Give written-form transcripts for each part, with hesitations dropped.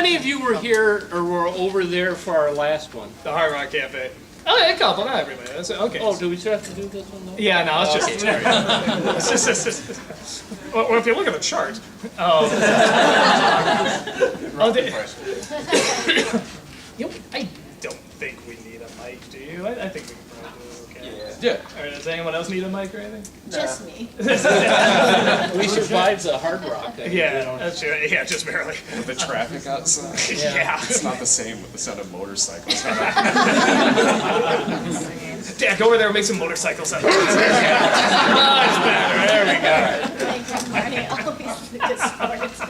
many of you were here or were over there for our last one? The Hard Rock Cafe. Oh, yeah, a couple, not everybody. That's okay. Oh, do we still have to do this one though? Yeah, no, it's just. Well, if you look at the chart. I don't think we need a mic, do you? I think we can probably do okay. Yeah. All right, does anyone else need a mic or anything? Just me. We survived the Hard Rock. I mean, we Yeah, don't- that's true. Yeah, just barely. With the traffic outside. Yeah. It's not the same with the sound of motorcycles. Dad, go over there and make some motorcycle sounds. Much better. There we go. Thank you, Marty. Always the good sports.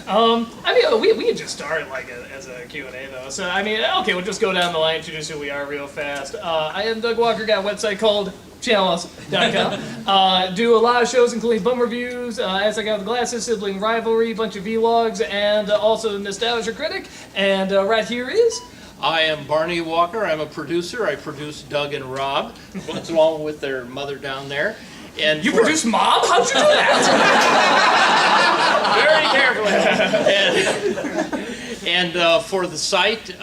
I mean, we can just start like as a Q&A though. So I mean, okay, we'll just go down the line, introduce who we are real fast. I am Doug Walker. Got a website called channelawesome.com. Do a lot of shows, including bum reviews, As I Got the Glasses, Sibling Rivalry, bunch of vlogs, and also Nostalgia Critic. And right here is. I am Barney Walker. I'm a producer. I produce Doug and Rob, along with their mother down there. And You for- produce Mom? How'd you do that? Very carefully. And for the site,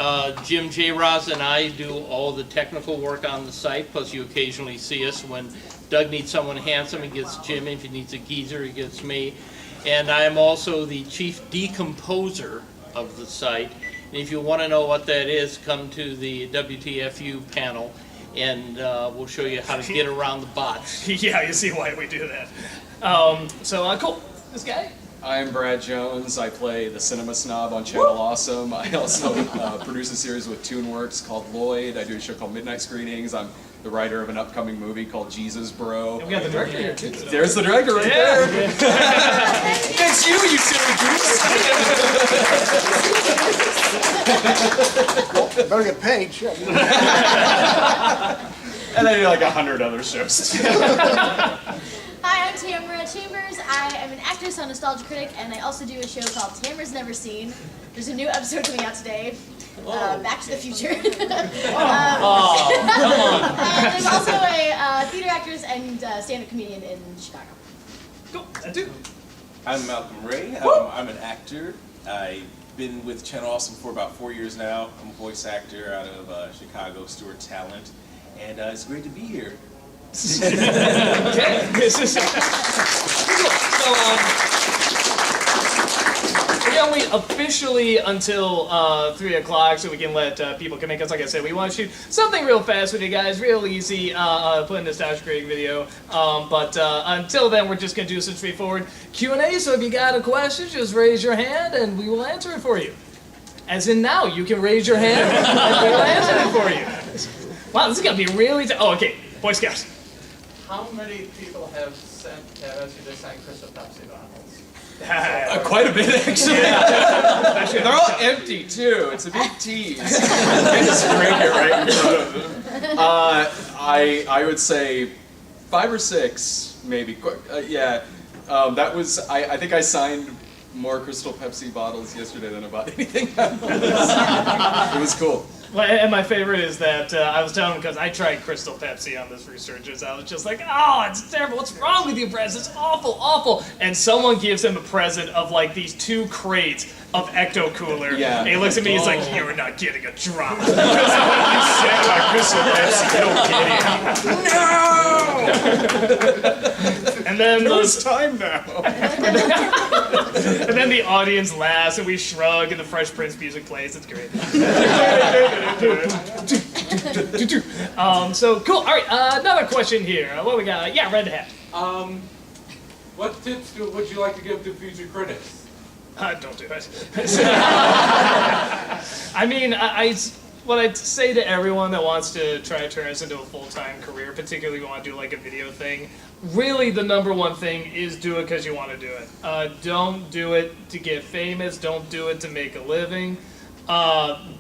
Jim J. Roz and I do all the technical work on the site, plus you occasionally see us. When Doug needs someone handsome, he gets Jim. If he needs a geezer, he gets me. And I am also the chief decomposer of the site. And if you want to know what that is, come to the WTFU panel, and we'll show you how to get around the bots. Yeah, you see why we do that. Cool. This guy? I'm Brad Jones. I play the Cinema Snob on Channel Awesome. I also produce a series with TuneWorks called Lloyd. I do a show called Midnight Screenings. I'm the writer of an upcoming movie called Jesus Bro. And we got the director here too. There's the director right there. Thanks you silly goose. Better get paid, shit. And I do like 100 other shows. Hi, I'm Tamara Chambers. I am an actress on Nostalgia Critic, and I also do a show called Tamara's Never Seen. There's a new episode coming out today. Back to the Future. And there's also a theater actress and stand-up comedian in Chicago. Cool. That too. I'm Malcolm Ray. I'm an actor. I've been with Channel Awesome for about 4 years now. I'm a voice actor out of Chicago, Stewart Talent, and it's great to be here. Okay. We only officially until 3 o'clock, so we can let people come in. Because, like I said, we want to shoot something real fast with you guys, real easy. Put in this Nostalgia Critic video. But until then, we're just gonna do some straightforward Q&A. So if you got a question, just raise your hand, and we will answer it for you. As in now, you can raise your hand, and we will answer it for you. Wow, this is gonna be really. Oh, okay, Boy Scouts. How many people have asked you to sign Crystal Pepsi bottles? Quite a bit, actually. They're all empty, too. It's a big tease. I just bring it right in front of them. I would say 5 or 6, maybe. Yeah. That was, I think I signed more Crystal Pepsi bottles yesterday than I bought anything else. It was cool. Well, and my favorite is that I was telling him because I tried Crystal Pepsi on this research. I was just like, oh, it's terrible. What's wrong with you, Brad? It's awful, awful. And someone gives him a present of like these 2 crates of Ecto Cooler. Yeah. And he looks at me, he's like, you're not getting a drop. Because of what you said about Crystal Pepsi, you don't get it. No! And then It's time now. and then the audience laughs and we shrug and the Fresh Prince music plays. It's great. So cool. All right, another question here. What we got? Yeah, Red Hat. What tips would you like to give to future critics? Don't do it. I mean, what I'd say to everyone that wants to try to turn this into a full-time career, particularly if you want to do like a video thing, really the number one thing is do it because you want to do it. Don't do it to get famous. Don't do it to make a living,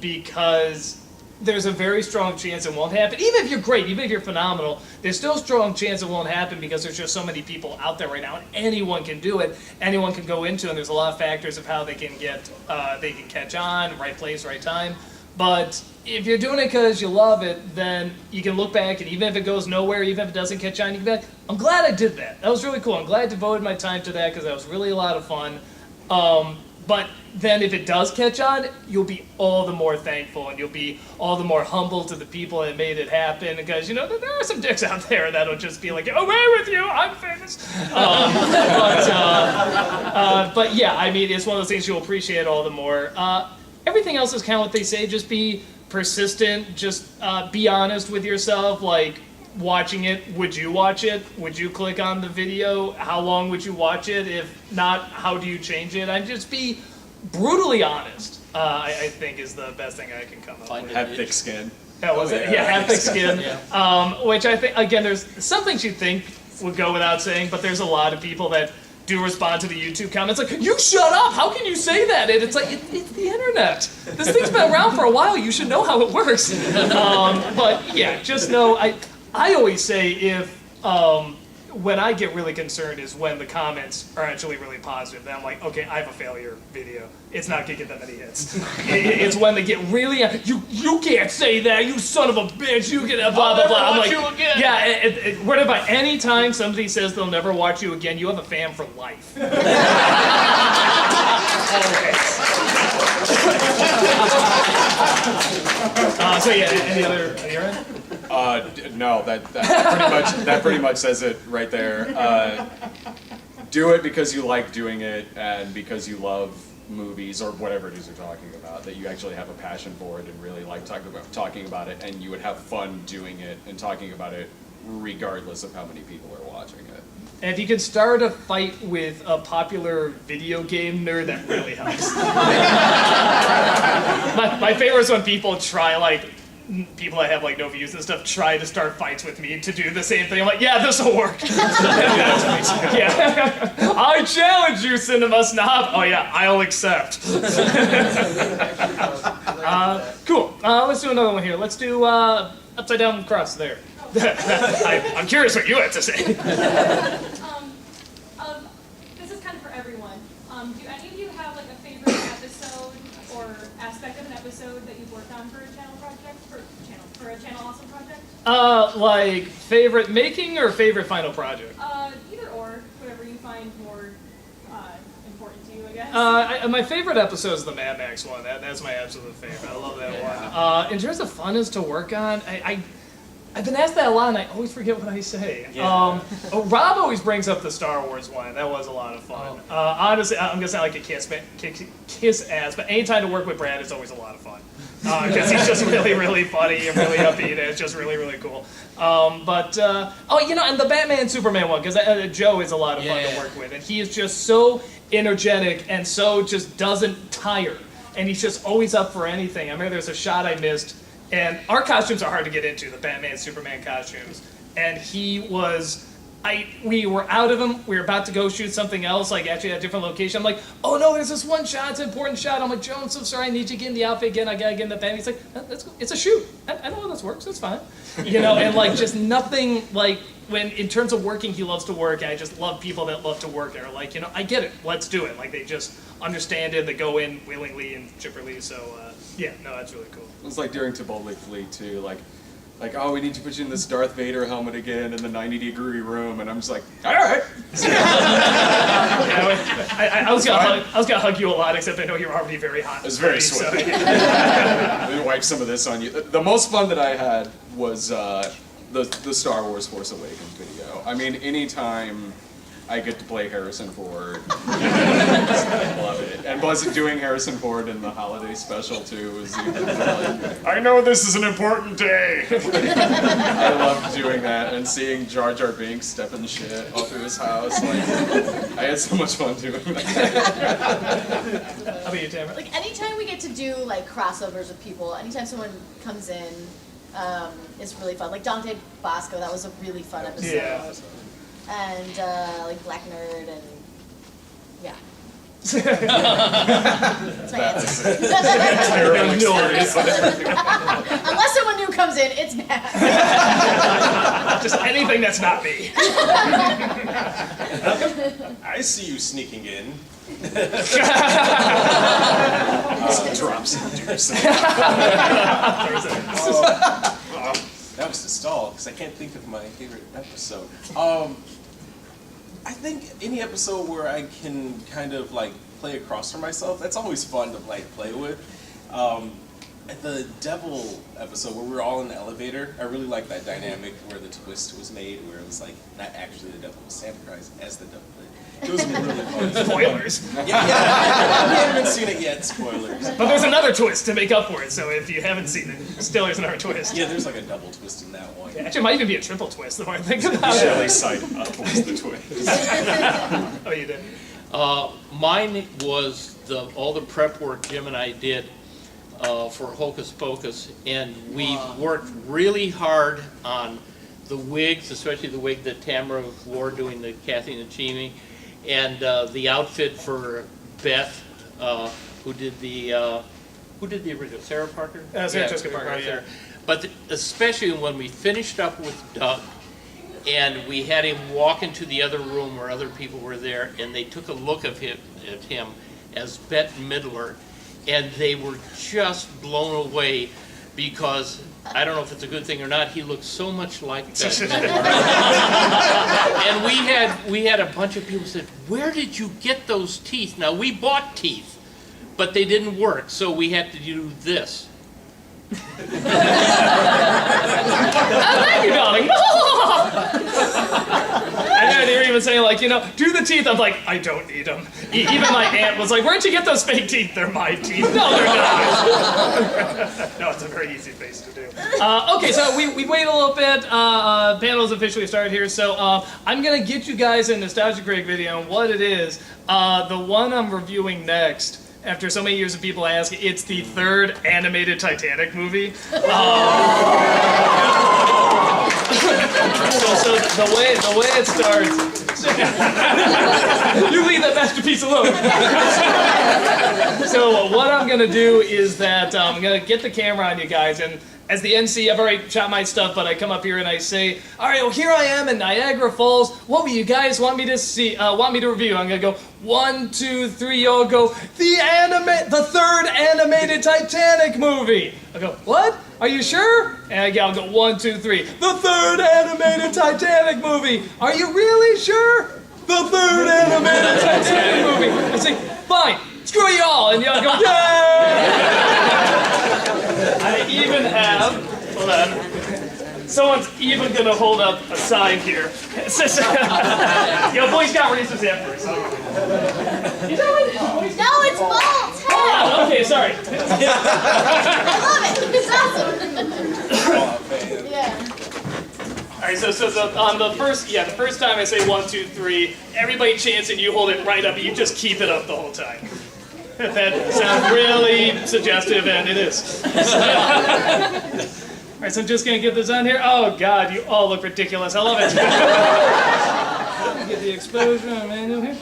because there's a very strong chance it won't happen. Even if you're great, even if you're phenomenal, there's still a strong chance it won't happen because there's just so many people out there right now, and anyone can do it. Anyone can go into it, and there's a lot of factors of how they can get, they can catch on, right place, right time. But if you're doing it because you love it, then you can look back, and even if it goes nowhere, even if it doesn't catch on, you can be like, I'm glad I did that. That was really cool. I'm glad I devoted my time to that because that was really a lot of fun. But then if it does catch on, you'll be all the more thankful and you'll be all the more humble to the people that made it happen, because there are some dicks out there that'll just be like, away with you, I'm famous. But yeah, I mean, it's one of those things you'll appreciate all the more. Everything else is kind of what they say, just be persistent, just be honest with yourself, like, watching it, would you watch it? Would you click on the video? How long would you watch it? If not, how do you change it? I'd just be brutally honest, I think is the best thing I can come up Find with. Have thick skin. That was it. Yeah, have thick skin. Which I think, again, there's some things you'd think would go without saying, but there's a lot of people that do respond to the YouTube comments like, you shut up, how can you say that? And it's like, it's the internet. This thing's been around for a while, you should know how it works. But yeah, just know, I always say if, when I get really concerned is when the comments are actually really positive. Then I'm like, okay, I have a failure video. It's not gonna get that many hits. It's when they get really, you can't say that, you son of a bitch, you can blah, blah, blah. I'm like, you again. yeah, what if any time somebody says they'll never watch you again, you have a fan for life. So yeah, any other? No, that pretty much says it right there. Do it because you like doing it and because you love movies or whatever it is you're talking about, that you actually have a passion for it and really like talking about it, and you would have fun doing it and talking about it regardless of how many people are watching it. And if you can start a fight with a popular video game nerd, that really helps. my favorite is when people try, like, people that have like no views and stuff try to start fights with me to do the same thing. I'm like, yeah, this will work. Yeah. I challenge you, Cinema Snob. Oh yeah, I'll accept. Cool. Let's do another one here. Let's do upside down cross there. I'm curious what you had to say. This is kind of for everyone. Do any of you have like a favorite episode or aspect of an episode that you've worked on for a channel project, for a channel awesome project? Like favorite making or favorite final project? Either or, whatever you find more important to you, I guess. My favorite episode is the Mad Max one. That's my absolute favorite. I love that one. In terms of funnest to work on, I've been asked that a lot, and I always forget what I say. Yeah. Rob always brings up the Star Wars one. That was a lot of fun. Honestly, I'm gonna sound like a kiss ass, but anytime to work with Brad, it's always a lot of fun. Because he's just really, really funny and really upbeat, and it's just really, really cool. And the Batman Superman one, because Joe is a lot of fun to work with, and he is just so energetic and so just doesn't tire, and he's just always up for anything. I remember there's a shot I missed. And our costumes are hard to get into, the Batman, Superman costumes. And we were out of them. We were about to go shoot something else, like actually at a different location. I'm like, oh no, there's this one shot, it's an important shot. I'm like, Joe, I'm so sorry, I need you to get in the outfit again. I gotta get in the Batman. He's like, that's cool. It's a shoot. I know how this works, it's fine. And like just nothing, like when in terms of working, he loves to work. And I just love people that love to work and are like, I get it, let's do it. Like they just understand it, they go in willingly and chipperly. So that's really cool. It was like during Taboli Fleet too, like, oh, we need to put you in this Darth Vader helmet again in the 90-degree room, and I'm just like, all right. I was gonna hug you a lot, except I know you're already very hot. It was very sweaty. Let me wipe some of this on you. The most fun that I had was the Star Wars Force Awakens video. I mean, anytime I get to play Harrison Ford, I love it. And was doing Harrison Ford in the holiday special too was even like, I know this is an important day. I loved doing that and seeing Jar Jar Binks stepping shit all through his house. Like, I had so much fun doing that. How about you, Tamara? Like anytime we get to do like crossovers with people, anytime someone comes in, it's really fun. Like Dante Bosco, that was a really fun episode. Yeah. And like Black Nerd and yeah. That's my answer. Unless someone new comes in, it's bad. Just anything that's not me. I see you sneaking in. Drop cinders. That was the stall, because I can't think of my favorite episode. I think any episode where I can kind of like play across from myself. That's always fun to like play with. At the devil episode where we were all in the elevator, I really liked that dynamic where the twist was made, where it was like not actually the devil, it was Santa Christ as the devil. It was really fun. Spoilers. Yeah, we haven't seen it yet. Spoilers. But there's another twist to make up for it, so if you haven't seen it, still there's another twist. Yeah, there's like a double twist in that one. Actually, it might even be a triple twist the more I think about it. Shelley side up was the twist. Oh, you did? Mine was all the prep work Jim and I did for Hocus Pocus, and we worked really hard on the wigs, especially the wig that Tamara wore doing the Kathy Nachimi, and the outfit for Beth, who did the original, Sarah Parker? Sarah Jessica Parker, yeah. But especially when we finished up with Doug, and we had him walk into the other room where other people were there, and they took a look at him as Bette Midler, and they were just blown away because, I don't know if it's a good thing or not, he looks so much like Bette Midler. And we had a bunch of people said, where did you get those teeth? Now, we bought teeth, but they didn't work, so we had to do this. Oh, thank you, darling. I know they were even saying, like, you know, do the teeth. I'm like, I don't need them. Even my aunt was like, where'd you get those fake teeth? They're my teeth. No, they're not. No, it's a very easy face to do. Okay, so we wait a little bit. Panel's officially started here, so I'm going to get you guys a Nostalgia Critic video on what it is. The one I'm reviewing next, after so many years of people asking, it's the third animated Titanic movie. So the way it starts. You leave that masterpiece alone. So what I'm gonna do is that I'm gonna get the camera on you guys, and as the NC, I've already shot my stuff, but I come up here and I say, all right, well, here I am in Niagara Falls. What will you guys want me to see? Want me to review? I'm gonna go 1, 2, 3. Y'all go the third animated Titanic movie. I go, what? Are you sure? And I'll go 1, 2, 3. The third animated Titanic movie. Are you really sure? The third animated Titanic movie. I say, fine. Screw you all. And y'all go, yay! I even have, hold on, someone's even going to hold up a sign here. It says, yo, Boy Scout release his hand first. You know it? No, it's Bolt! Hey! Oh, okay, sorry. I love it! It's awesome! Yeah. All right, so on the first time I say 1, 2, 3, everybody chants and you hold it right up and you just keep it up the whole time. That sounds really suggestive, and it is. All right, so I'm just going to get this on here. Oh, God, you all look ridiculous. I love it. Get the exposure on manual here.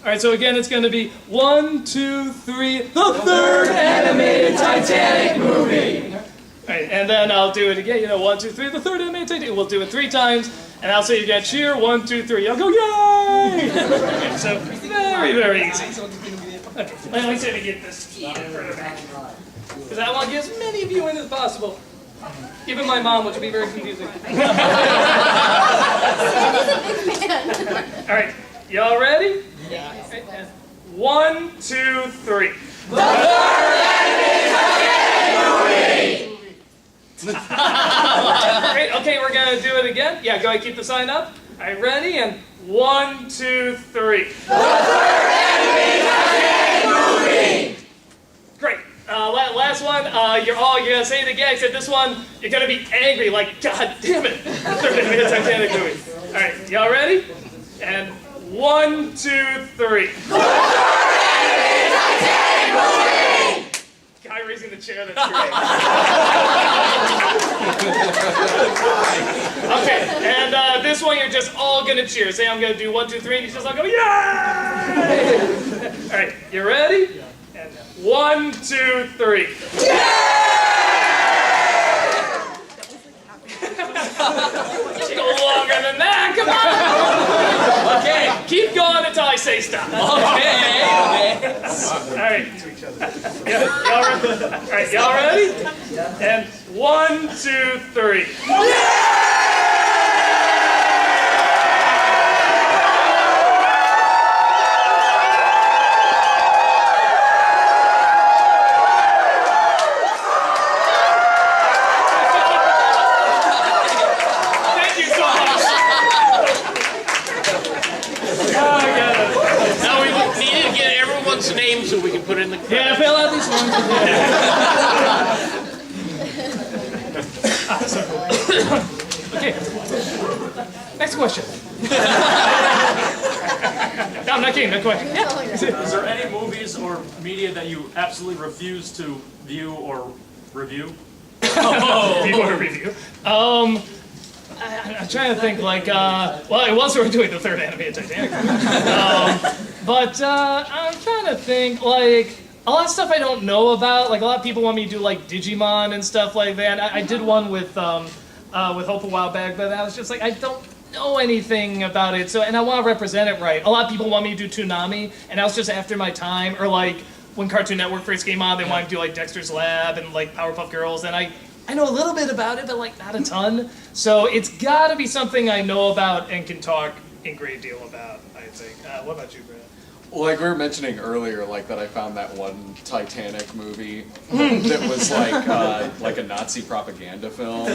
All right, so again, it's going to be 1, 2, 3, the third animated Titanic movie. All right, and then I'll do it again. 1, 2, 3, the third animated Titanic. We'll do it 3 times, and I'll say you got cheer. 1, 2, 3. I'll go yay! Okay, so very, very easy. Okay, let me see if I get this further back. Because I want to get as many of you in as possible. Even my mom, which would be very confusing. Alright, y'all ready? Yeah. 1, 2, 3. The third animated movie! Great, okay, we're going to do it again. Yeah, go ahead, keep the sign up. Alright, ready? And 1, 2, 3. The third animated movie! Great. Last one, you're gonna say it again, except this one, you're gonna be angry, like, God damn it! Third animated Titanic movie. Alright, y'all ready? And 1, 2, 3. The third animated Titanic movie! Guy raising the chair, that's great. Okay, and this one you're just all gonna cheer. Say I'm gonna do 1, 2, 3, and you just all go, yay! Alright, you ready? And 1, 2, 3. Just go longer than that, come on! Okay, keep going until I say stop. Okay. Alright. Alright, y'all ready? And 1, 2, 3. bail out these ones. Okay. Next question. No, I'm not kidding. Next question. Yeah. Is there any movies or media that you absolutely refuse to view or review? View or review. I'm trying to think, like, well, it was we're doing the third animated Titanic movie. But I'm trying to think, like, a lot of stuff I don't know about. Like, a lot of people want me to do, like, Digimon and stuff like that. I did one with Hope a while back, but I was just like, I don't know anything about it, so, and I want to represent it right. A lot of people want me to do Toonami, and I was just after my time, or, like, when Cartoon Network first came on, they wanted to do, like, Dexter's Lab and, like, Powerpuff Girls, and I know a little bit about it, but, like, not a ton. So it's got to be something I know about and can talk a great deal about, I think. What about you, Brad? Well, like we were mentioning earlier, like that I found that one Titanic movie that was like a Nazi propaganda film. I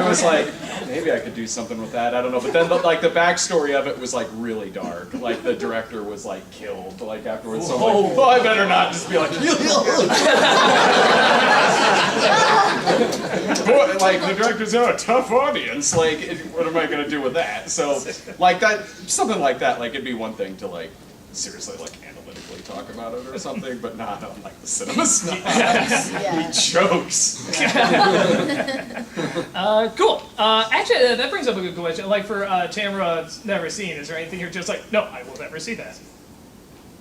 was like, maybe I could do something with that. I don't know. But then, like the backstory of it was like really dark. Like the director was like killed like afterwards. So I'm like, well, I better not just be like, like the director's a tough audience. Like, what am I gonna do with that? So, like that. Something like that, like it'd be one thing to like seriously like analytically talk about it or something, but not on like the cinema stuff. Yeah. He jokes. Cool. Actually, that brings up a good question. Like for Tamara's never seen, is there anything you're just like, no, I will never see that?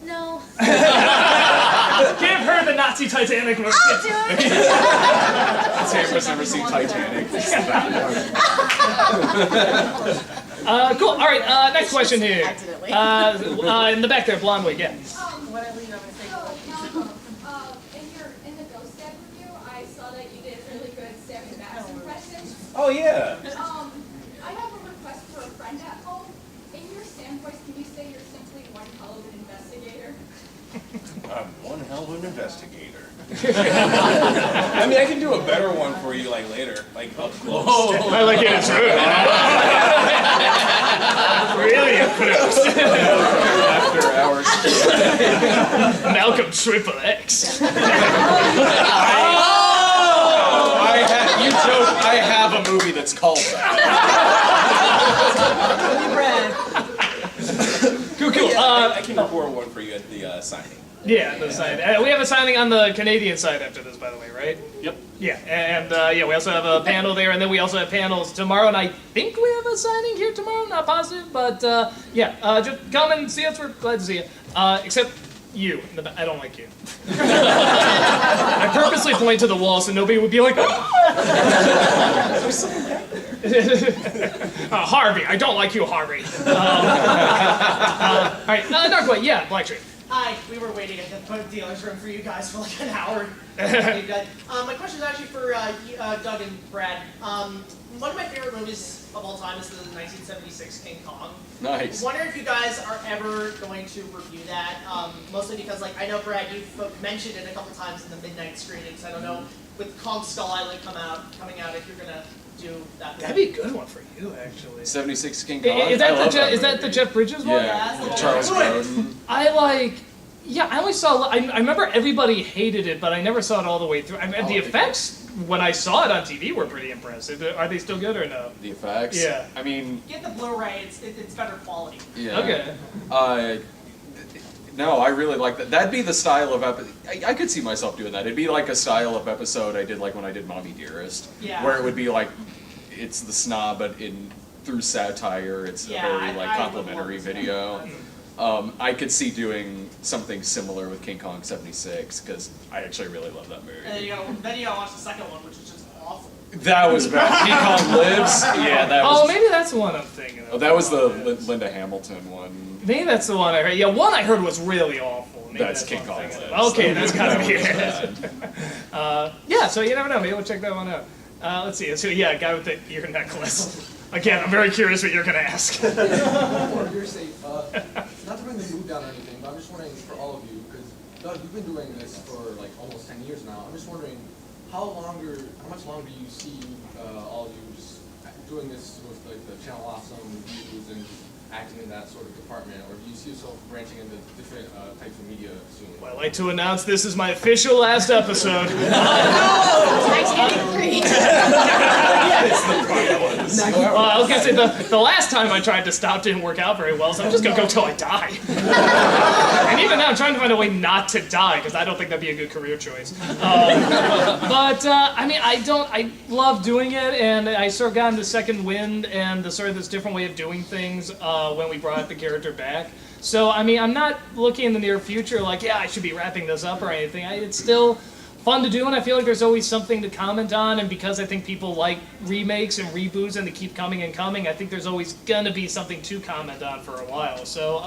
No. Give her the Nazi Titanic movie. I'll do it. Tamara's never seen Titanic. Cool. All right. Next question here. Accidentally. In the back there, blonde wig. Yeah. In the Ghost Stab review, I saw that you did really good Sammy Bass impressions. Oh yeah. I have a request for a friend at home. In your Sam voice, can you say you're simply one hell of an investigator? I'm one hell of an investigator. I mean, I can do a better one for you, like later, like up close. I like it. It's rude. Really close. After hours. Malcolm Triple X. I have a movie that's called that. Cool. Cool. I can report one for you at the signing. Yeah, the sign. We have a signing on the Canadian side after this, by the way, right? Yep. Yeah, and yeah, we also have a panel there, and then we also have panels tomorrow, and I think we have a signing here tomorrow. Not positive, but yeah, just come and see us. We're glad to see you. Except you. I don't like you. I purposely point to the wall so nobody would be like, Harvey. I don't like you, Harvey. All right, Darkway. Yeah, Black Tree. Hi, we were waiting at the dealer's room for you guys for like an hour. My question is actually for Doug and Brad. One of my favorite movies of all time is the 1976 King Kong. Nice. I wonder if you guys are ever going to review that, mostly because like I know Brad, you've mentioned it a couple times in the midnight screenings. I don't know with Kong Skull Island coming out if you're gonna do that. That'd be a good one for you, actually. 76 King Kong. Is that, is that the Jeff Bridges one? Yeah, Yeah, Charles Grodin. I only saw. I remember everybody hated it, but I never saw it all the way through. The effects when I saw it on TV were pretty impressive. Are they still good or no? The effects. Yeah. I mean, Get the Blu-ray; it's better quality. yeah. Okay. No, I really like that. That'd be the style of I could see myself doing that. It'd be like a style of episode I did like when I did Mommy Dearest. Yeah. Where it would be like, it's the snob, but through satire, it's Yeah, a very I like would complimentary love to see video. I could see doing something similar with King Kong 76 because I actually really love that movie. And then you gotta watch the second one, which is just awful. That was bad. King Kong Lives. Yeah, that was. Oh, maybe that's the one I'm thinking of. Oh, that was the Linda Hamilton one. Maybe that's the one I heard. Yeah, one I heard was really awful. Maybe That's King what I'm Kong thinking Lives. of. Okay, that's gotta That be was it. bad. Yeah, so you never know. Maybe we'll check that one out. Let's see. So yeah, guy with the ear necklace. Again, I'm very curious what you're gonna ask. For your sake, not to bring the mood down or anything, but I'm just wondering for all of you, because Doug, you've been doing this for like almost 10 years now. I'm just wondering how much longer do you see all of you just doing this with like the Channel Awesome reviews and acting in that sort of department, or do you see yourself branching into different types of media soon? Well, I'd like to announce this is my official last episode. Titanic 3. Well, I was gonna say the last time I tried to stop didn't work out very well, so I'm just gonna go till I die. And even now, I'm trying to find a way not to die because I don't think that'd be a good career choice. I mean, I love doing it, and I sort of got into second wind and the sort of this different way of doing things when we brought the character back. So I mean, I'm not looking in the near future like, yeah, I should be wrapping this up or anything. It's still fun to do, and I feel like there's always something to comment on, and because I think people like remakes and reboots and they keep coming and coming, I think there's always gonna be something to comment on for a while. So,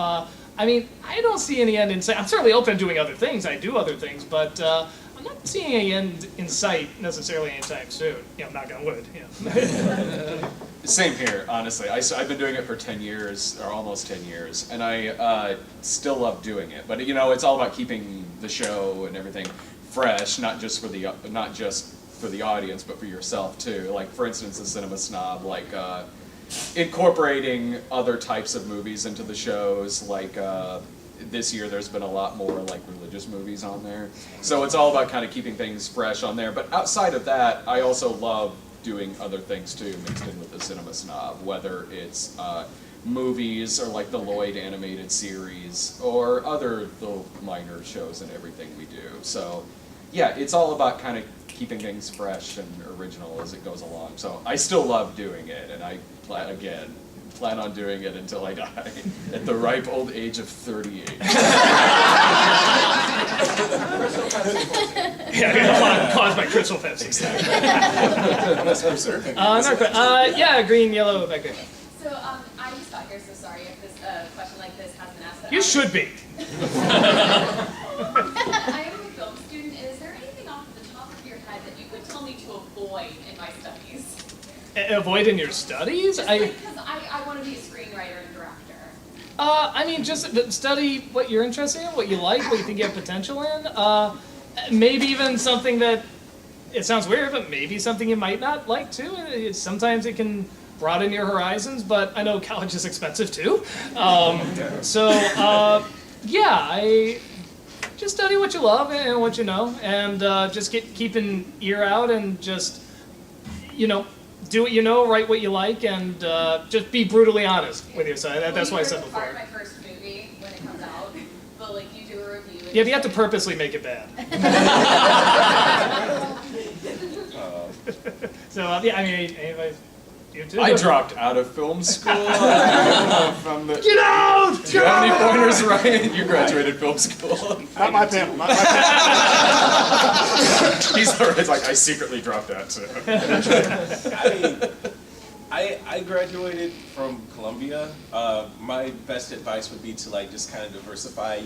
I mean, I don't see any end in sight. I'm certainly open to doing other things, I do other things, but I'm not seeing any end in sight necessarily anytime soon. You know, knock on wood, yeah. Same here, honestly. I've been doing it for 10 years, or almost 10 years, and I still love doing it. But you know, it's all about keeping the show and everything fresh, not just for the audience, but for yourself too. Like for instance, the Cinema Snob, like incorporating other types of movies into the shows. Like this year, there's been a lot more like religious movies on there. So it's all about kind of keeping things fresh on there. But outside of that, I also love doing other things too, mixed in with the Cinema Snob, whether it's movies or like the Lloyd animated series or other little minor shows and everything we do. So yeah, it's all about kind of keeping things fresh and original as it goes along. So I still love doing it, and I plan on doing it until I die at the ripe old age of 38. Yeah, caused by crystal Pepsi. Yeah, green, yellow, back there. So, I just got here, so sorry if this question like this has been asked. You should be. I am a film student. Is there anything off the top of your head that you would tell me to avoid in my studies? Avoid in your studies? Just because I want to be a screenwriter and director. I mean, just study what you're interested in, what you like, what you think you have potential in. Maybe even something that, it sounds weird, but maybe something you might not like too. Sometimes it can broaden your horizons, but I know college is expensive too. Yeah, I just study what you love and what you know, and just keep an ear out and just, you know, do what you know, write what you like, and just be brutally honest with yourself. That's what I said before. Part of my first movie when it comes out, but like you do a review. Yeah, but you have to purposely make it bad. So yeah, I mean, anybody, you too? I dropped out of film school. From the, Get out! do you have any pointers, Ryan? You graduated film school. Not my panel. Not my panel. He's like, I secretly dropped out too. I mean, I graduated from Columbia. My best advice would be to like just kind of diversify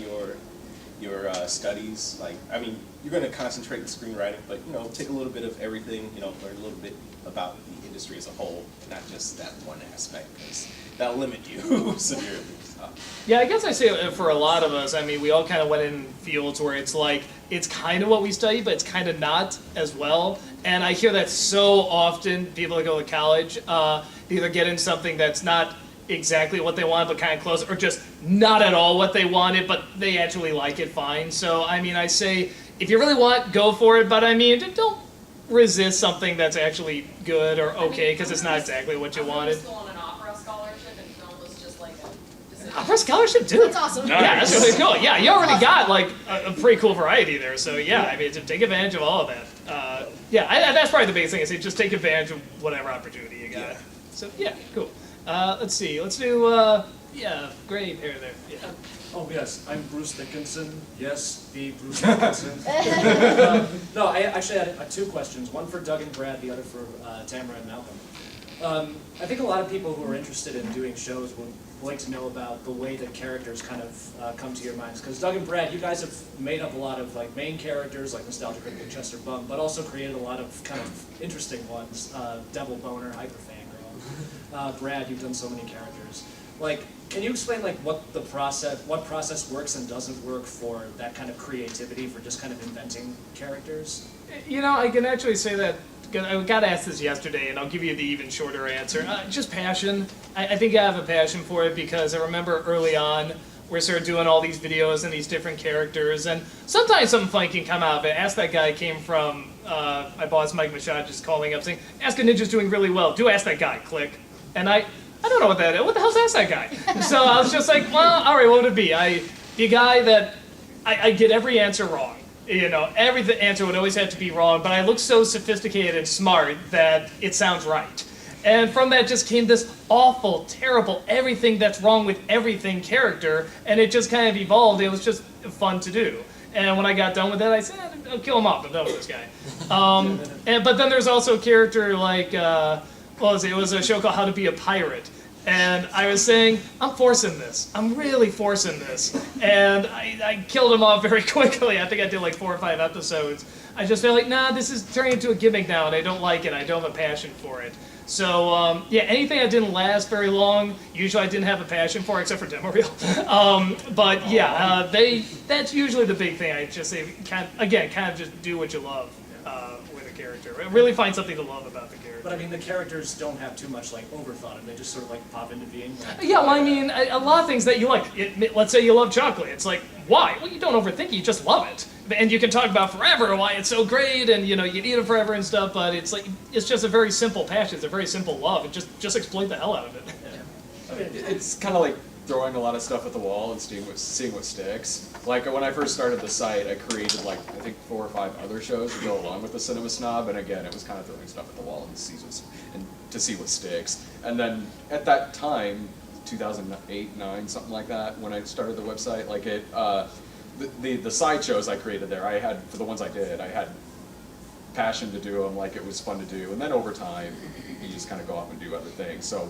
your studies. Like, I mean, you're going to concentrate in screenwriting, but you know, take a little bit of everything. You know, learn a little bit about the industry as a whole, not just that one aspect, because that'll limit you severely. So. Yeah, I guess I say for a lot of us, I mean, we all kind of went in fields where it's like, it's kind of what we study, but it's kind of not as well. And I hear that so often, people that go to college either get in something that's not exactly what they want, but kind of close, or just not at all what they wanted, but they actually like it fine. So, I mean, I say, if you really want, go for it, but I mean, don't resist something that's actually good or okay, because it's not exactly what you wanted. On an opera scholarship, and film was just like a decision. Opera scholarship too. That's awesome. Yeah, that's really cool. Yeah, you already got like a pretty cool variety there. So yeah, I mean, to take advantage of all of that. That's probably the biggest thing. Is just take advantage of whatever opportunity you got. Yeah. So yeah, cool. Let's see. Let's do great hair there. Yeah. Oh yes, I'm Bruce Dickinson. Yes, the Bruce Dickinson. No, I actually had two questions. One for Doug and Brad, the other for Tamara and Malcolm. I think a lot of people who are interested in doing shows would like to know about the way that characters kind of come to your minds. Because Doug and Brad, you guys have made up a lot of like main characters, like Nostalgia Critic and Chester Bum, but also created a lot of kind of interesting ones. Devil Boner, Hyper Fangirl. Brad, you've done so many characters. Like, can you explain like what process works and doesn't work for that kind of creativity, for just kind of inventing characters? You know, I can actually say that I got asked this yesterday, and I'll give you the even shorter answer. Just passion. I think I have a passion for it because I remember early on we started doing all these videos and these different characters, and sometimes something funny can come out of it. Ask That Guy came from my boss Mike Machad just calling up saying, Ask a Ninja's doing really well. Do Ask That Guy. Click. And I don't know what that is. What the hell's Ask That Guy? So I was just like, well, all right, what would it be? The guy that I get every answer wrong. You know, every answer would always have to be wrong, but I look so sophisticated and smart that it sounds right. And from that just came this awful, terrible, everything that's wrong with everything character, and it just kind of evolved. It was just fun to do. And when I got done with that, I said, I'll kill him off. I'm done with this guy. But then there's also a character like, what was it? It was a show called How to Be a Pirate. And I was saying, I'm forcing this. I'm really forcing this. And I killed him off very quickly. I think I did like 4 or 5 episodes. I just felt like, nah, this is turning into a gimmick now, and I don't like it. I don't have a passion for it. So, yeah, anything that didn't last very long, usually I didn't have a passion for, except for demo reel. But yeah, that's usually the big thing. I just say, kind of just do what you love with a character. Really find something to love about the character. But I mean, the characters don't have too much like overthought, and they just sort of like pop into being. Yeah, well, I mean, a lot of things that you like. Let's say you love chocolate. It's like, why? Well, you don't overthink it. You just love it, and you can talk about forever why it's so great, and you eat it forever and stuff. But it's like it's just a very simple passion. It's a very simple love, and just exploit the hell out of it. I mean, it's kind of like throwing a lot of stuff at the wall and seeing what sticks. Like when I first started the site, I created like I think 4 or 5 other shows to go along with the Cinema Snob, and again, it was kind of throwing stuff at the wall and to see what sticks. And then at that time, 2008, 9, something like that, when I started the website, like the side shows I created there, I had for the ones I did, I had passion to do them, like it was fun to do, and then over time, you just kind of go off and do other things. So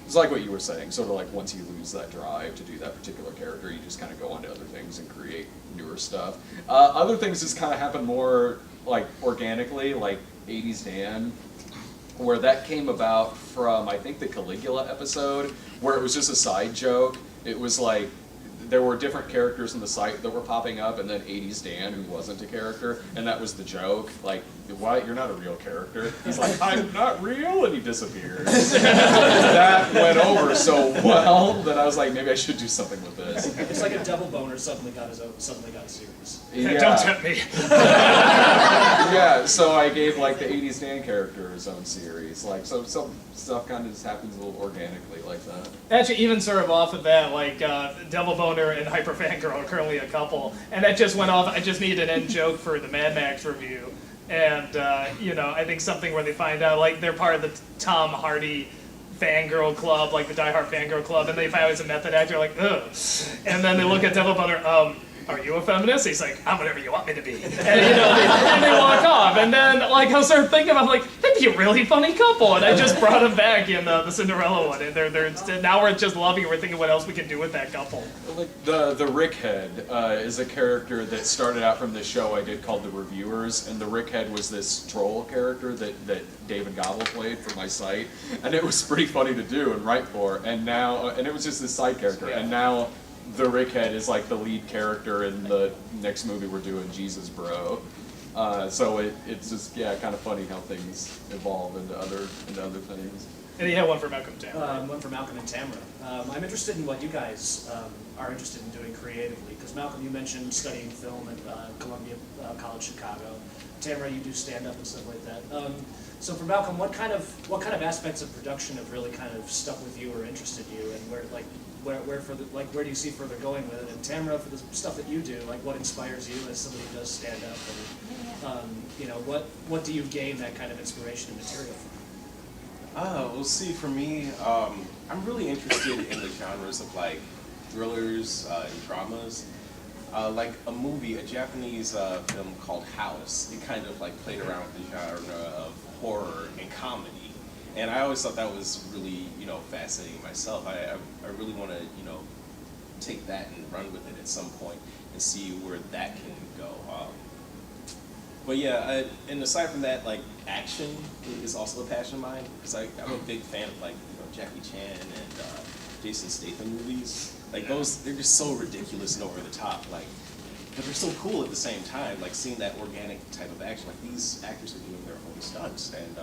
it's like what you were saying, sort of like once you lose that drive to do that particular character, you just kind of go on to other things and create newer stuff. Other things just kind of happen more like organically, like 80s Dan, where that came about from, I think, the Caligula episode, where it was just a side joke. It was like, there were different characters in the site that were popping up, and then 80s Dan, who wasn't a character, and that was the joke. Like, why? You're not a real character. He's like, I'm not real, and he disappears. That went over so well that I was like, maybe I should do something with this. It's like a double boner suddenly got a series. Yeah. Don't tempt me. Yeah, so I gave like the 80s Dan character his own series. Like, so some stuff kind of just happens a little organically like that. Actually, even sort of off of that, like Devil Boner and Hyper Fangirl are currently a couple, and that just went off. I just need an end joke for the Mad Max review, and I think something where they find out like they're part of the Tom Hardy fangirl club, like the Die Hard fangirl club, and they find out he's a method actor, like ugh, and then they look at Devil Boner, are you a feminist? He's like, I'm whatever you want me to be. And they walk off. And then like I'll start thinking about like, that'd be a really funny couple. And I just brought them back in the Cinderella one. And they're now we're just loving it. We're thinking what else we can do with that couple. Like the Rickhead is a character that started out from this show I did called The Reviewers, and the Rickhead was this troll character that David Gobble played for my site, and it was pretty funny to do and write for. And now, and it was just this side character, and now the Rickhead is like the lead character in the next movie we're doing, Jesus Bro. So it's just kind of funny how things evolve into other things. And he had one for Malcolm Tamara. One for Malcolm and Tamara. I'm interested in what you guys are interested in doing creatively, because Malcolm, you mentioned studying film at Columbia College Chicago. Tamara, you do stand up and stuff like that. So for Malcolm, what kind of aspects of production have really kind of stuck with you or interested you, and where do you see further going with it? And Tamara, for the stuff that you do, like what inspires you as somebody who does stand up, and what do you gain that kind of inspiration and material from? Well, see, for me, I'm really interested in the genres of like thrillers and dramas. Like a Japanese film called House. It kind of like played around with the genre of horror and comedy. And I always thought that was really, fascinating myself. I really want to, take that and run with it at some point and see where that can go. But yeah, and aside from that, like action is also a passion of mine, because I'm a big fan of like Jackie Chan and Jason Statham movies. Like those, they're just so ridiculous and over the top. Like but they're so cool at the same time. Like seeing that organic type of action, like these actors are doing their own stunts, and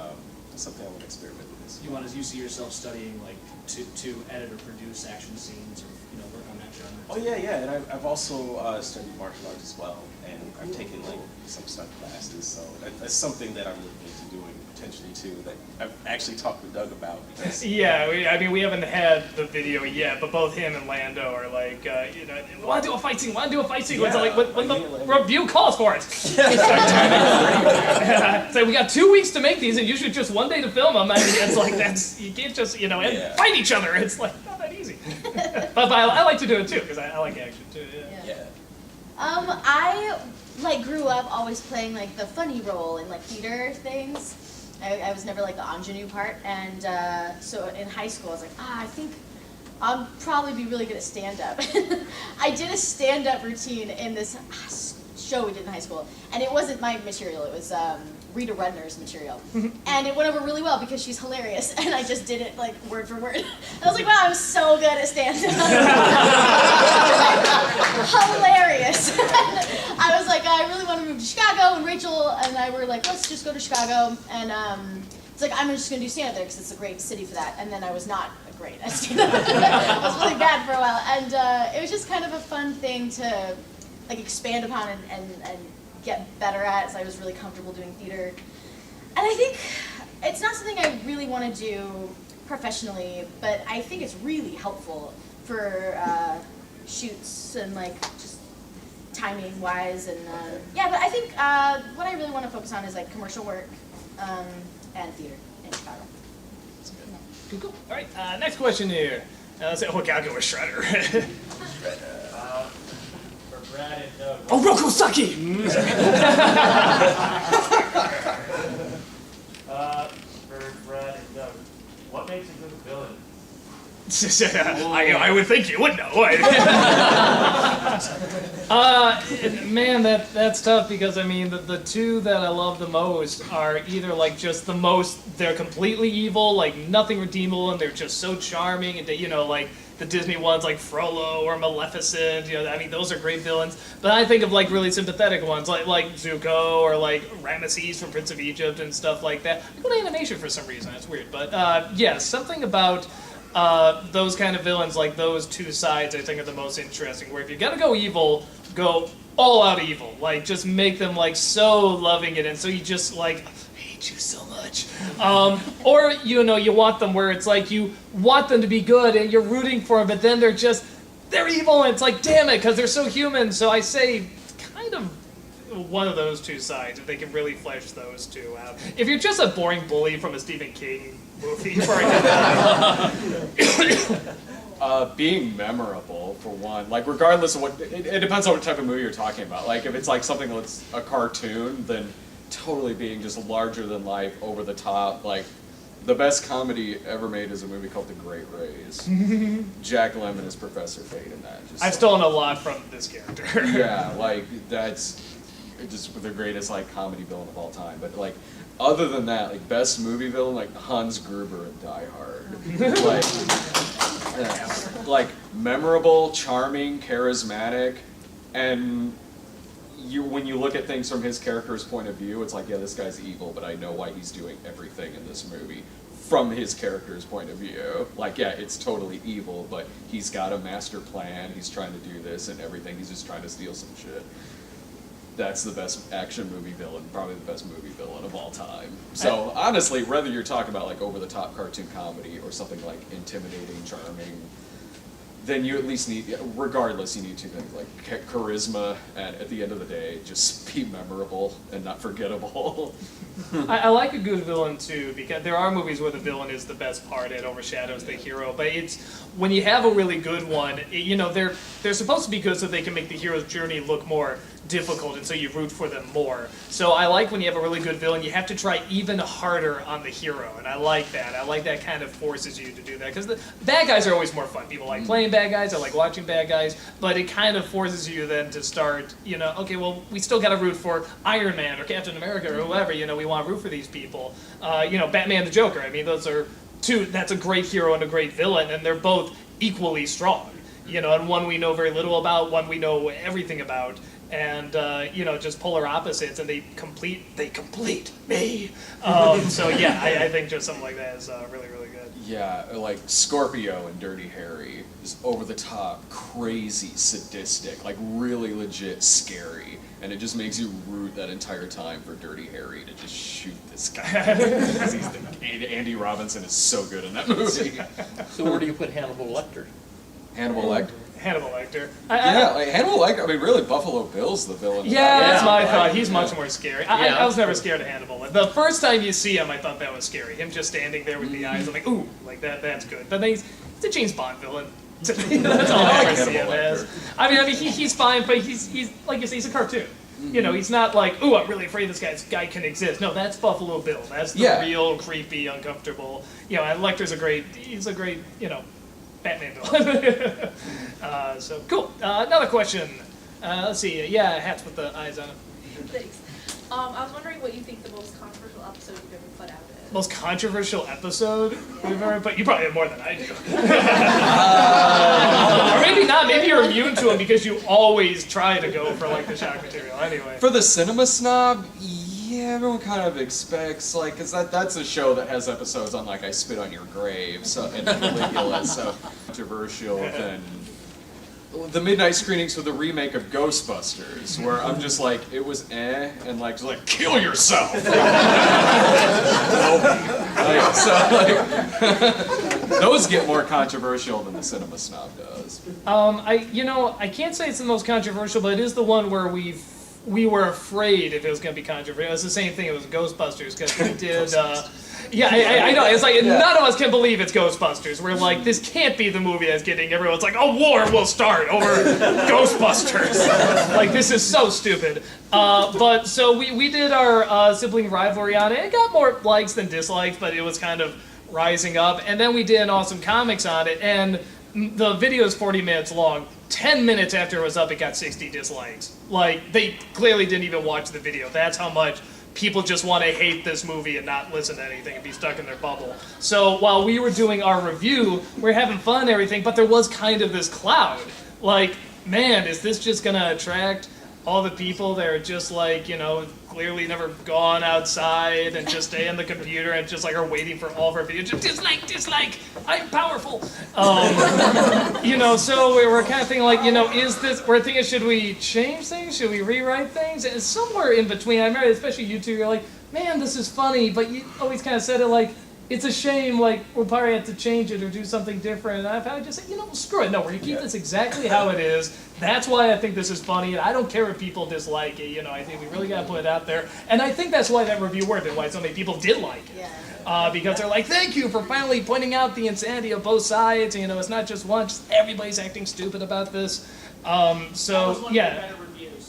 that's something I want to experiment with. You see yourself studying like to edit or produce action scenes, or work on that genre? Oh yeah, and I've also studied martial arts as well, and I've taken like some stunt classes, so that's something that I'm looking into doing potentially too. That I've actually talked with Doug about. Because, Yeah, we haven't had the video yet, but both him and Lando are like, we want to do a fight scene, It's like, when the review calls for it. So we got 2 weeks to make these, and usually just 1 day to film them. I mean, it's like, you can't just, and fight each other. It's like, not that easy. but I like to do it too, because I like action too, yeah. I grew up always playing like the funny role in like theater things. I was never like the ingenue part, and so in high school I was like, I think I'll probably be really good at stand-up. I did a stand-up routine in this show we did in high school, and it wasn't my material, it was Rita Rudner's material. And it went over really well because she's hilarious, and I just did it like word for word. I was like, wow, I'm so good at stand-up. Hilarious. I was like, I really want to move to Chicago, and Rachel and I were like, let's just go to Chicago, and it's like, I'm just going to do stand-up there because it's a great city for that. And then I was not great at stand-up. I was really bad for a while, and it was just kind of a fun thing to like expand upon and get better at, so I was really comfortable doing theater. And I think it's not something I really want to do professionally, but I think it's really helpful for shoots and like just timing wise, and yeah, but I think what I really want to focus on is like commercial work and theater in Chicago. Cool. All right, next question here. Let's say, I'll go with Shredder. For Brad and Doug. Oh, Roku Saki! For Brad and Doug, what makes a good villain? I would think you would know. Man, that's tough because I mean the 2 that I love the most are either like just the most, they're completely evil, like nothing redeemable, and they're just so charming, and they, like the Disney ones like Frollo or Maleficent, I mean those are great villains. But I think of like really sympathetic ones like Zuko or like Ramesses from Prince of Egypt and stuff like that. I go to animation for some reason, it's weird, but yeah, something about those kind of villains, like those 2 sides, I think are the most interesting. Where if you're gonna go evil, go all out evil. Like just make them like so loving it, and so you just like hate you so much. Or you want them where it's like you want them to be good and you're rooting for them, but then they're evil, and it's like damn it, because they're so human. So I say kind of one of those 2 sides, if they can really flesh those 2 out. If you're just a boring bully from a Stephen King movie, for being memorable, for one. Like, regardless of what, it depends on what type of movie you're talking about. Like, if it's like something that's a cartoon, then totally being just larger than life, over the top. Like, the best comedy ever made is a movie called The Great Raise. Jack Lemmon is Professor Fate in that. I've stolen a lot from this character. Yeah, like, that's just the greatest, like, comedy villain of all time. But, like, other than that, like, best movie villain, like, Hans Gruber in Die Hard. Like, memorable, charming, charismatic, and when you look at things from his character's point of view, it's like, yeah, this guy's evil, but I know why he's doing everything in this movie from his character's point of view. Like, yeah, it's totally evil, but he's got a master plan, he's trying to do this and everything, he's just trying to steal some shit. That's the best action movie villain, probably the best movie villain of all time. So, honestly, whether you're talking about, like, over-the-top cartoon comedy or something, like, intimidating, charming, then you at least need, regardless, you need 2 things, like charisma, and at the end of the day, just be memorable and not forgettable. I like a good villain too, because there are movies where the villain is the best part and overshadows the hero, but it's, when you have a really good one, they're supposed to be good so they can make the hero's journey look more difficult, and so you root for them more. So I like when you have a really good villain, you have to try even harder on the hero, and I like that. I like that kind of forces you to do that, because the bad guys are always more fun. People like playing bad guys, I like watching bad guys, but it kind of forces you then to start, okay, well, we still gotta root for Iron Man or Captain America or whoever, we want to root for these people. Batman the Joker, I mean, those are 2, that's a great hero and a great villain, and they're both equally strong. And one we know very little about, one we know everything about. and just polar opposites, and they complete me. So yeah, I think just something like that is really, really good. Yeah, like Scorpio and Dirty Harry is over the top, crazy, sadistic, like really legit scary, and it just makes you root that entire time for Dirty Harry to just shoot this guy. Andy Robinson is so good in that movie. So where do you put Hannibal Lecter? Hannibal Lecter. Hannibal Lecter. Like Hannibal Lecter. I mean, really, Buffalo Bill's the villain. Yeah, that's my Yeah. thought. He's much more scary. I was never scared of Hannibal. The first time you see him, I thought that was scary. Him just standing there with the eyes, I'm like, ooh, like that's good. But then he's a James Bond villain. That's all I ever see him as. I mean, he's fine, but he's like you say, he's a cartoon. He's not like, ooh, I'm really afraid this guy can exist. No, that's Buffalo Bill. That's the real creepy, uncomfortable. And Lecter's a great Batman villain. So cool. Another question. Let's see. Yeah, hats with the eyes on them. Thanks. I was wondering what you think the most controversial episode you've ever put out is. Most controversial episode we've ever put? You probably have more than I do. Or maybe not. Maybe you're immune to them because you always try to go for like the shock material. Anyway. For the Cinema Snob, yeah, everyone kind of expects, like, because that's a show that has episodes on, like, I Spit on Your Grave, so, and Caligula, so controversial than the midnight screenings for the remake of Ghostbusters, where I'm just like, it was and like, just like, kill yourself! Those get more controversial than the Cinema Snob does. I can't say it's the most controversial, but it is the one where we were afraid if it was going to be controversial. It was the same thing. It was Ghostbusters because we did. I know. It's like none of us can believe it's Ghostbusters. We're like, this can't be the movie that's getting everyone's like, a war will start over Ghostbusters. Like this is so stupid. But so we did our sibling rivalry on it. It got more likes than dislikes, but it was kind of rising up. And then we did an Awesome Comics on it, and the video is 40 minutes long. 10 minutes after it was up, it got 60 dislikes. Like, they clearly didn't even watch the video. That's how much people just want to hate this movie and not listen to anything and be stuck in their bubble. So while we were doing our review, we're having fun and everything, but there was kind of this cloud. Like, man, is this just going to attract all the people that are just like, clearly never gone outside and just stay on the computer and just like are waiting for all of our videos. Just dislike, I'm powerful. So we're kind of thinking like, we're thinking, should we change things? Should we rewrite things? And somewhere in between, I remember, especially you two, you're like, man, this is funny, but you always kind of said it like, it's a shame, like, we'll probably have to change it or do something different. And I probably just said, screw it. No, we're going to keep this exactly how it is. That's why I think this is funny, and I don't care if people dislike it. I think we really got to put it out there. And I think that's why that review worked and why so many people did like it. Yeah. Because they're like, thank you for finally pointing out the insanity of both sides. It's not just one, just everybody's acting stupid about this.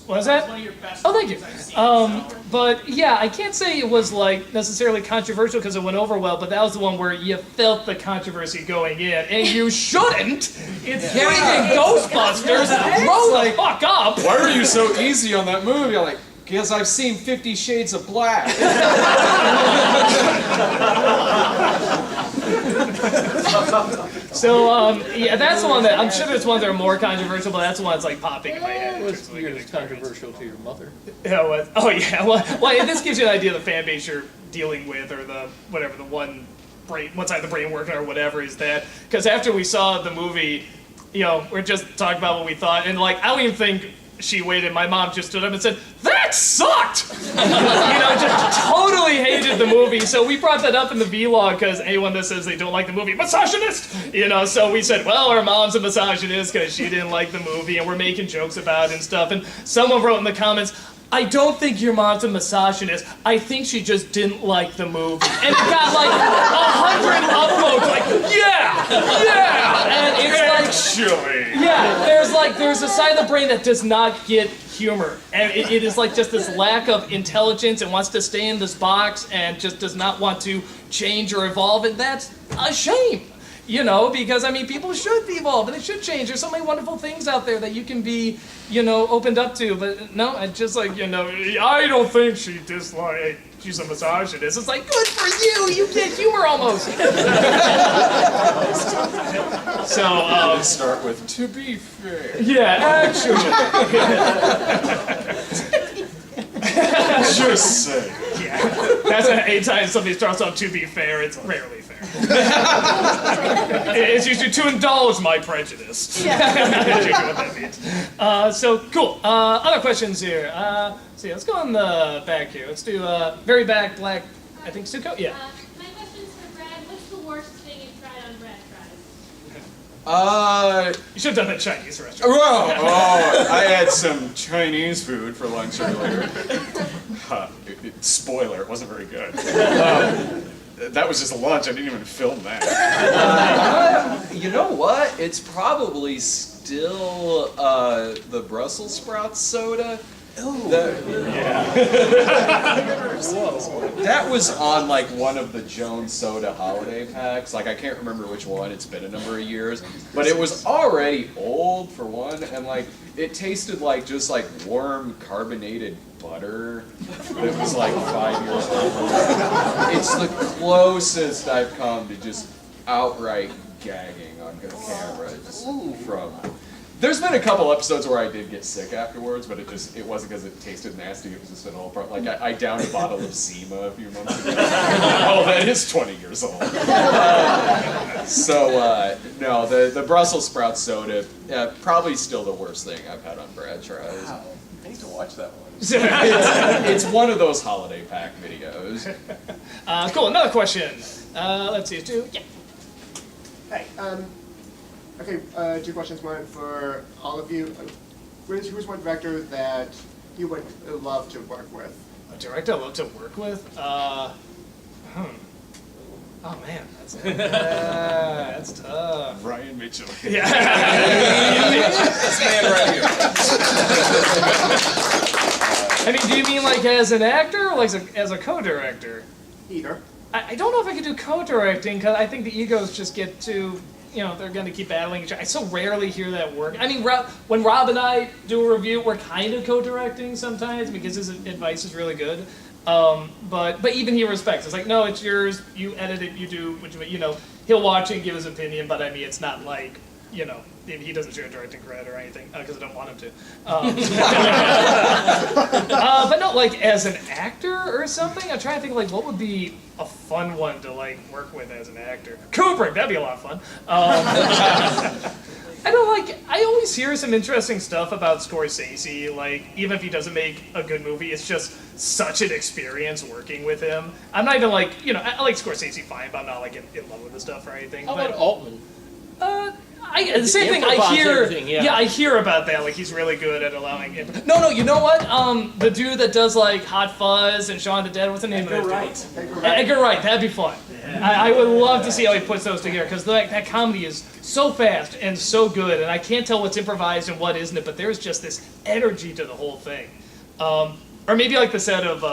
Was that? One of your best Oh, thank you. reviews I've seen, But yeah, I can't say it was like necessarily controversial because it went over well, but that was the one where you felt the controversy going in, and you shouldn't. It's freaking Ghostbusters. Grow the fuck up. Why are you so easy on that movie? I'm like, because I've seen 50 Shades of Black. So that's the one that I'm sure there's ones that are more controversial, but that's the one that's like popping in my head. What's controversial to your mother? Yeah, what? Oh yeah. Well, this gives you an idea of the fan base you're dealing with, or the one side of the brain working, or whatever is that. Because after we saw the movie, we're just talking about what we thought, and like I don't even think she waited. My mom just stood up and said, "That sucked!" Just totally hated the movie. So we brought that up in the vlog because anyone that says they don't like the movie, misogynist! So we said, well, our mom's a misogynist because she didn't like the movie, and we're making jokes about it and stuff. And someone wrote in the comments, I don't think your mom's a misogynist. I think she just didn't like the movie. And it got like 100 upvotes, like, yeah! And it's like, actually. Yeah, there's a side of the brain that does not get humor. And it is like just this lack of intelligence and wants to stay in this box and just does not want to change or evolve, and that's a shame. You know, because I mean, people should evolve and they should change. There's so many wonderful things out there that you can be, you know, opened up to. But no, it's just like, you know, I don't think she's a misogynist. It's like, good for you, you get humor almost. So, Start with, to be fair. yeah, actually. Just say. Yeah, that's anytime somebody starts off, to be fair, it's rarely fair. It's usually to indulge my prejudice. Yeah. That's usually what that means. So, cool. Other questions here. See, let's go in the back here. Let's do very back, black, I think Suko? Yeah. My question's for Brad. What's the worst thing you've tried on Brad Fries? You should have done that Chinese restaurant. Oh, I had some Chinese food for lunch earlier. Spoiler, it wasn't very good. That was just lunch, I didn't even film that. You know what? It's probably still the Brussels sprouts soda. That was on like one of the Jones Soda holiday packs. Like I can't remember which one. It's been a number of years, but it was already old for one, and like it tasted like just like warm carbonated butter. It was like 5 years old. It's the closest I've come to just outright gagging on good camera. Just from. There's been a couple episodes where I did get sick afterwards, but it wasn't because it tasted nasty. It was just an all part. Like I downed a bottle of Zima a few months ago. Oh, that is 20 years old. No, the Brussels sprout soda probably still the worst thing I've had on Brad Tries. Wow, I need to watch that one. It's one of those holiday pack videos. Cool. Another question. Let's see. Yeah. Hey. Okay, 2 questions. One for all of you. Who's one director that you would love to work with? A director I love to work with? Oh man, that's tough. Ryan Mitchell. Yeah. This man right here. I mean, do you mean like as an actor or like as a co-director? Either. I don't know if I could do co-directing because I think the egos just get too, you know, they're going to keep battling each other. I so rarely hear that work. I mean, when Rob and I do a review, we're kind of co-directing sometimes because his advice is really good. But even he respects. It's like, no, it's yours. You edit it. You do. You know, he'll watch it and give his opinion. But I mean, it's not like, you know, he doesn't share directing credit or anything because I don't want him to. But no, like as an actor or something, I'm trying to think like what would be a fun one to like work with as an actor. Kubrick, that'd be a lot of fun. I don't like. I always hear some interesting stuff about Scorsese. Like even if he doesn't make a good movie, it's just such an experience working with him. I'm not even like, you know, I like Scorsese fine, but I'm not like in love with his stuff or anything. How about Altman? The same thing I hear. Yeah, I hear about that. Like he's really good at allowing it. No, you know what? The dude that does like Hot Fuzz and Shaun the Dead. What's the name of it? Edgar Wright. That'd be fun. Yeah. I would love to see how he puts those together because that comedy is so fast and so good, and I can't tell what's improvised and what isn't it. But there's just this energy to the whole thing. Or maybe like the set of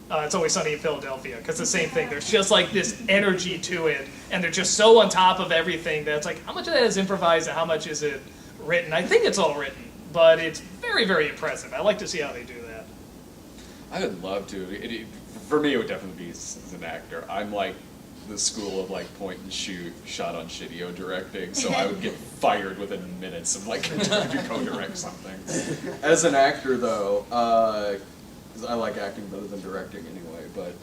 It's Always Sunny in Philadelphia, because the same thing. There's just like this energy to it, and they're just so on top of everything that it's like, how much of that is improvised and how much is it written? I think it's all written, but it's very, very impressive. I like to see how they do that. I would love to. For me, it would definitely be as an actor. I'm like the school of like point and shoot, shot on shitio directing, so I would get fired within minutes of like trying to co-direct something. As an actor, though, because I like acting better than directing anyway, but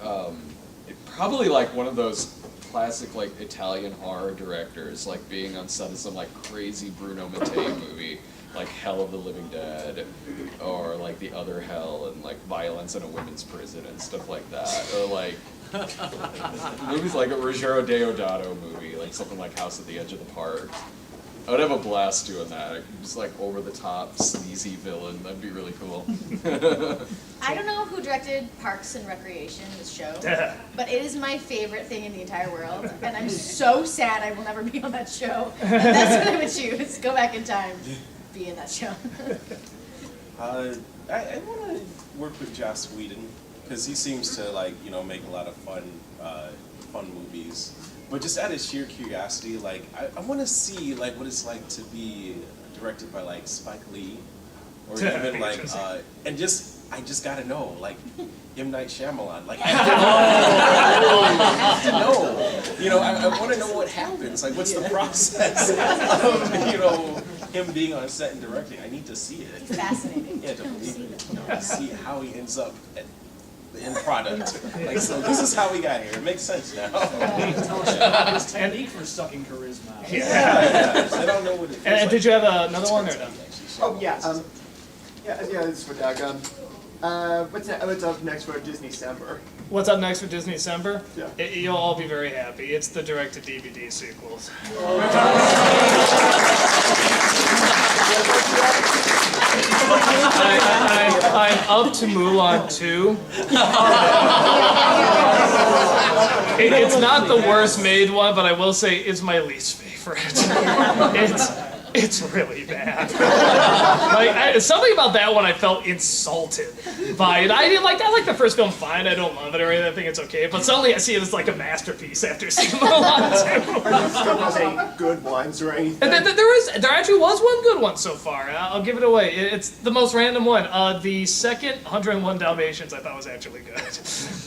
probably like one of those classic like Italian horror directors, like being on set of some like crazy Bruno Mattei movie, like Hell of the Living Dead, or like The Other Hell, and like violence in a women's prison and stuff like that, or like movies like a Ruggero Deodato movie, like something like House at the Edge of the Park. I would have a blast doing that. Just like over the top, sleazy villain. That'd be really cool. I don't know who directed Parks and Recreation, this show, but it is my favorite thing in the entire world, and I'm so sad I will never be on that show. And that's what I would choose. Go back in time, be in that show. I want to work with Joss Whedon because he seems to like make a lot of fun fun movies. But just out of sheer curiosity, like I want to see like what it's like to be directed by like Spike Lee, or even like and I just gotta know like M. Night Shyamalan. Like I have to know. You know, I want to know what happens. Like what's the process of him being on set and directing. I need to see it. It's fascinating. Yeah, to believe it. To see how he ends up at the end product. Like, so this is how we got here. It makes sense now. His technique for sucking charisma out. Yeah. I don't know what it feels And like. did you have another one or no? Oh yeah. Yeah, this is for Doug. What's up next for Disney December? What's up next for Disney December? Yeah. You'll all be very happy. It's the direct-to-DVD sequels. I'm up to Mulan 2. It's not the worst made one, but I will say it's my least favorite. It's really bad. Something about that one I felt insulted by it. I didn't like that. I like the first film fine. I don't love it or anything. I think it's okay. But suddenly I see it as like a masterpiece after seeing Mulan 2. Are there still any good ones or anything? And there actually was one good one so far. I'll give it away. It's the most random one. The second 101 Dalmatians I thought was actually good.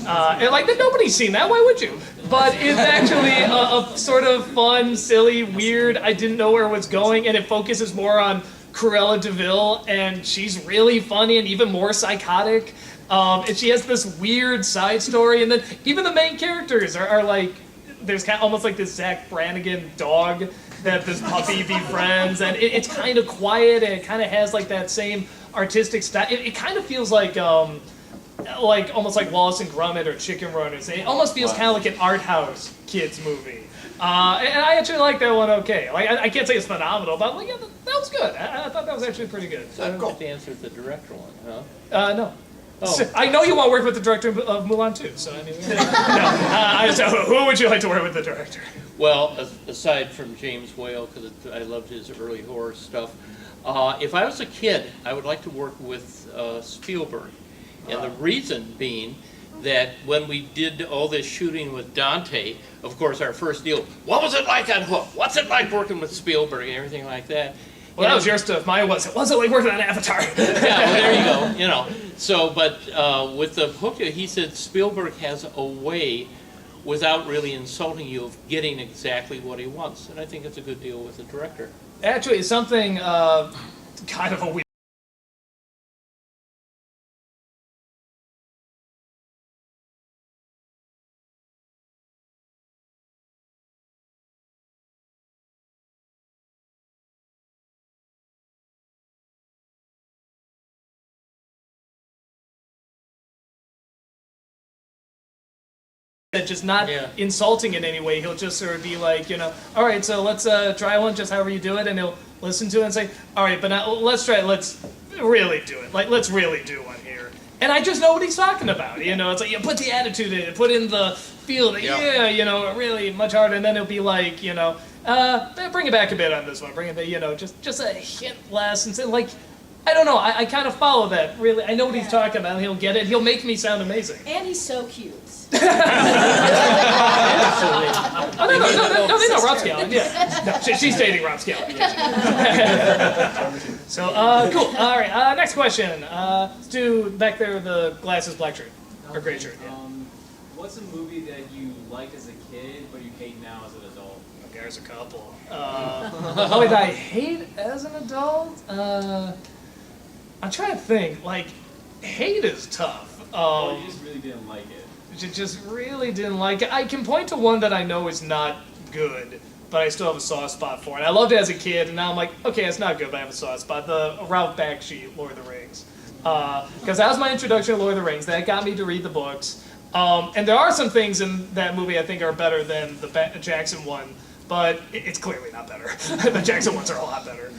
And like nobody's seen that. Why would you? But it's actually a sort of fun, silly, weird. I didn't know where it was going, and it focuses more on Cruella de Vil, and she's really funny and even more psychotic. And she has this weird side story, and then even the main characters are like, there's kind of almost like this Zach Brannigan dog that this puppy befriends, and it's kind of quiet, and it kind of has like that same artistic style. It kind of feels like almost like Wallace and Gromit or Chicken Runners. It almost feels kind of like an art house kids movie. And I actually like that one okay. Like I can't say it's phenomenal, but like, yeah, that was good. I thought that was actually pretty good. So I don't get to answer the director one, huh? No. Oh. I know you want to work with the director of Mulan too, so I mean, so who would you like to work with the director? Well, aside from James Whale, because I loved his early horror stuff, if I was a kid, I would like to work with Spielberg. And the reason being that when we did all this shooting with Dante, of course, our first deal, what was it like on Hook? What's it like working with Spielberg and everything like that? Well, that was your stuff. Mine wasn't. What's it like working on Avatar? Yeah, well, there you go. You know. So, but with the Hook, he said Spielberg has a way, without really insulting you, of getting exactly what he wants, and I think it's a good deal with the director. Actually, it's something kind of a weird. Just not insulting in any way. He'll just sort of be like, all right, so let's try one just however you do it, and he'll listen to it and say, all right, but now let's really do it. Like, let's really do one here. And I just know what he's talking about. It's like, put the attitude in it, put in the feel, really much harder, and then he'll be like, bring it back a bit on this one, bring it back, just a hint less, and say, like, I don't know, I kind of follow that, really. I know what he's talking about, he'll get it, he'll make me sound amazing. And he's so cute. No, Rob Scallon. Yeah. No, she's dating Rob Scallon. So, cool. All right, next question. Let's do back there the glasses, black shirt, or gray shirt. Yeah. What's a movie that you liked as a kid, but you hate now as an adult? Okay, there's a couple. That I hate as an adult? I'm trying to think. Like, hate is tough. You just really didn't like it. Just really didn't like it. I can point to one that I know is not good, but I still have a soft spot for it. I loved it as a kid, and now I'm like, okay, it's not good, but I have a soft spot. The Ralph Bakshi, Lord of the Rings. Because that was my introduction to Lord of the Rings. That got me to read the books. And there are some things in that movie I think are better than the Jackson one, but it's clearly not better. The Jackson ones are a lot better.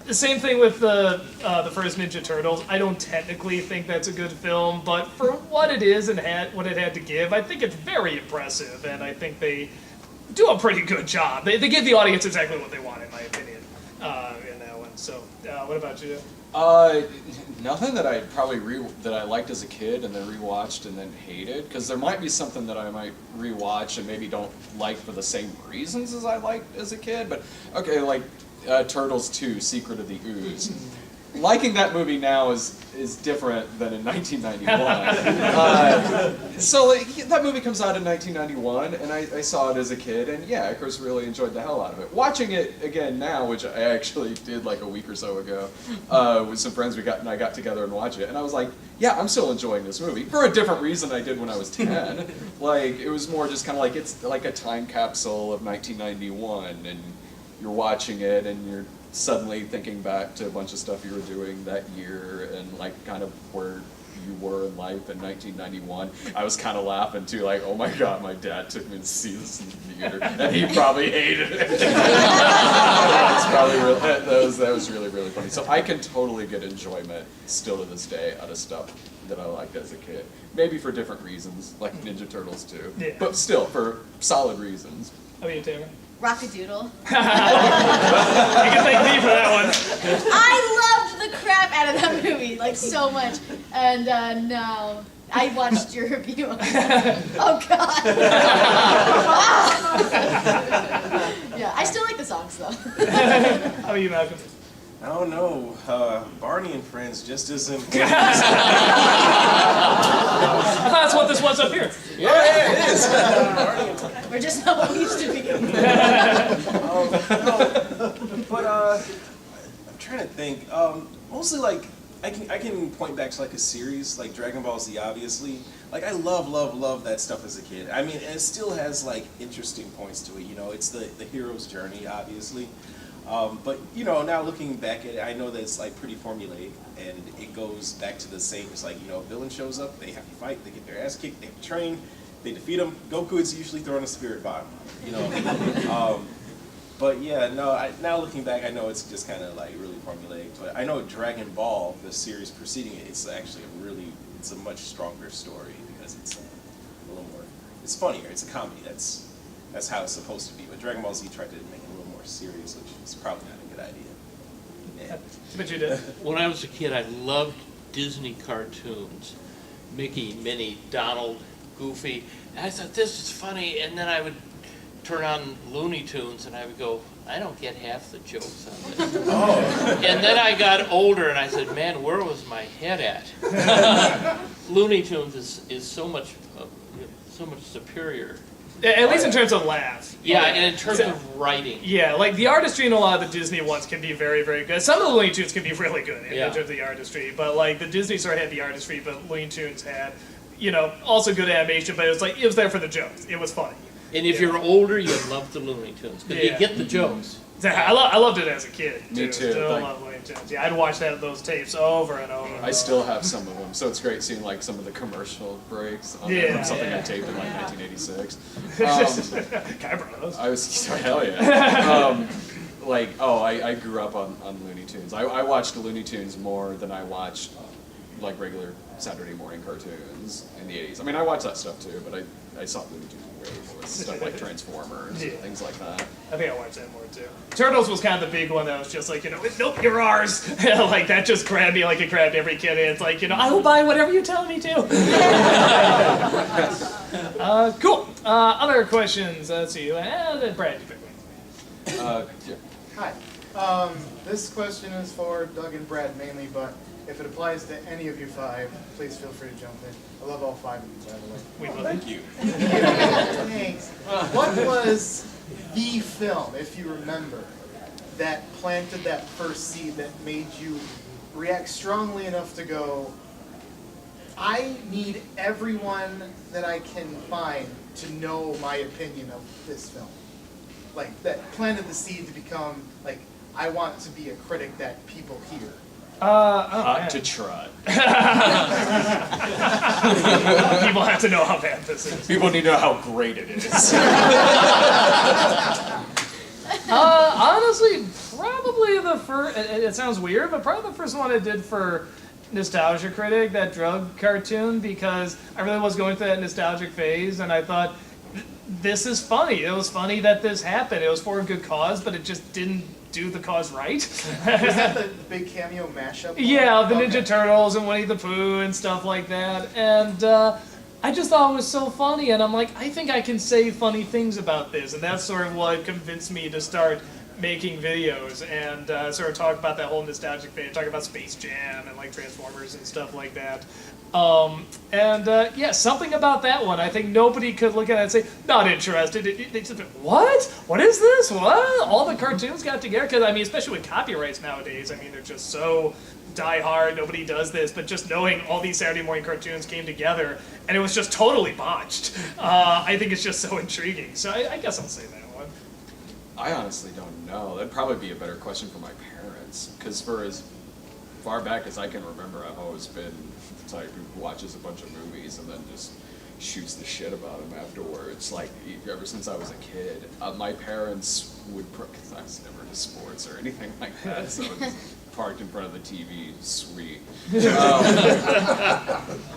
The same thing with the first Ninja Turtles. I don't technically think that's a good film, but for what it is and what it had to give, I think it's very impressive, and I think they do a pretty good job. They give the audience exactly what they want, in my opinion, in that one. So, what about you? Nothing that I probably that I liked as a kid and then rewatched and then hated, because there might be something that I might rewatch and maybe don't like for the same reasons as I liked as a kid. But okay, like Turtles 2: Secret of the Ooze. Liking that movie now is different than in 1991. So like, that movie comes out in 1991, and I saw it as a kid, and yeah, of course, really enjoyed the hell out of it. Watching it again now, which I actually did like a week or so ago, with some friends, I got together and watched it, and I was like, yeah, I'm still enjoying this movie for a different reason I did when I was 10. Like, it was more just kind of like it's like a time capsule of 1991, and you're watching it, and you're suddenly thinking back to a bunch of stuff you were doing that year and like kind of where you were in life in 1991. I was kind of laughing too, like, oh my god, my dad took me to see this in the theater and he probably hated it. It's probably real, that was really, really funny. So I can totally get enjoyment still to this day out of stuff that I liked as a kid. Maybe for different reasons, like Ninja Turtles too, but still for solid reasons. How about you, Taylor? Rockadoodle. You can thank me for that one. I loved the crap out of that movie, like so much. And no, I watched your review on it. Oh god. Yeah, I still like the songs though. How about you, Malcolm? I don't know. Barney and Friends just isn't. That's what this was up here. Yeah, it is. We're just not what we used to be. But I'm trying to think. Mostly like I can point back to like a series like Dragon Ball Z, obviously. Like I love that stuff as a kid. I mean, and it still has like interesting points to it. You know, it's the hero's journey, obviously. But you know, now looking back at it, I know that it's like pretty formulaic, and it goes back to the same. It's like, you know, a villain shows up, they have to fight, they get their ass kicked, they have to train, they defeat them. Goku is usually throwing a spirit bomb, you know. But yeah, no. Now looking back, I know it's just kind of like really formulaic. But I know Dragon Ball, the series preceding it, it's actually it's a much stronger story because it's a little more. It's funnier. It's a comedy. That's how it's supposed to be. But Dragon Ball Z tried to make it a little more serious, which is probably not a good idea. Yeah. But you did. When I was a kid, I loved Disney cartoons. Mickey, Minnie, Donald, Goofy. And I thought, this is funny. And then I would turn on Looney Tunes and I would go, I don't get half the jokes on this. Oh. And then I got older and I said, man, where was my head at? Looney Tunes is so much superior. At least in terms of laugh. Yeah, and in terms of writing. Yeah, like the artistry in a lot of the Disney ones can be very, very good. Some of the Looney Tunes can be really good in terms of the artistry, but like the Disney sort of had the artistry, but Looney Tunes had, you know, also good animation, but it was there for the jokes. It was funny. And if you're older, you love the Looney Tunes because you get the jokes. I loved it as a kid. Me too. Still love Looney Tunes. Yeah, I'd watch those tapes over and over. I still have some of them, so it's great seeing like some of the commercial breaks on from something I taped in like 1986. Can I borrow those? I was hell yeah. I grew up on Looney Tunes. I watched Looney Tunes more than I watched like regular Saturday morning cartoons in the 80s. I mean, I watched that stuff too, but I saw Looney Tunes way more. Stuff like Transformers and things like that. I think I watched that more too. Turtles was kind of the big one that was just like, you know, nope, you're ours. Like that just grabbed me like it grabbed every kid. And it's like, you know, I will buy whatever you tell me to. Cool. Other questions? Let's see. Brad, you pick one. Hi. This question is for Doug and Brad mainly, but if it applies to any of you five, please feel free to jump in. I love all five of you, by the way. Thank you. Thanks. What was the film, if you remember, that planted that first seed that made you react strongly enough to go, I need everyone that I can find to know my opinion of this film? Like, that planted the seed to become, like, I want to be a critic that people hear. Hot to trot. People have to know how bad this is. People need to know how great it is. Honestly, probably the first. It sounds weird, but probably the first one I did for Nostalgia Critic, that drug cartoon, because I really was going through that nostalgic phase, and I thought, this is funny. It was funny that this happened. It was for a good cause, but it just didn't do the cause right. Was that the big cameo mashup? Yeah, the Okay. Ninja Turtles and Winnie the Pooh and stuff like that. And I just thought it was so funny, and I'm like, I think I can say funny things about this, and that's sort of what convinced me to start making videos and sort of talk about that whole nostalgic thing, talk about Space Jam and like Transformers and stuff like that. Yeah, something about that one. I think nobody could look at it and say, not interested. They just, what? What is this? What? All the cartoons got together? Because, I mean, especially with copyrights nowadays, I mean, they're just so die hard, nobody does this, but just knowing all these Saturday morning cartoons came together and it was just totally botched, I think it's just so intriguing. So I guess I'll say that one. I honestly don't know. That'd probably be a better question for my parents, because for as far back as I can remember, I've always been the type who watches a bunch of movies and then just shoots the shit about them afterwards. Like, ever since I was a kid, my parents would, because I was never into sports or anything like that, so it's parked in front of the TV, sweet.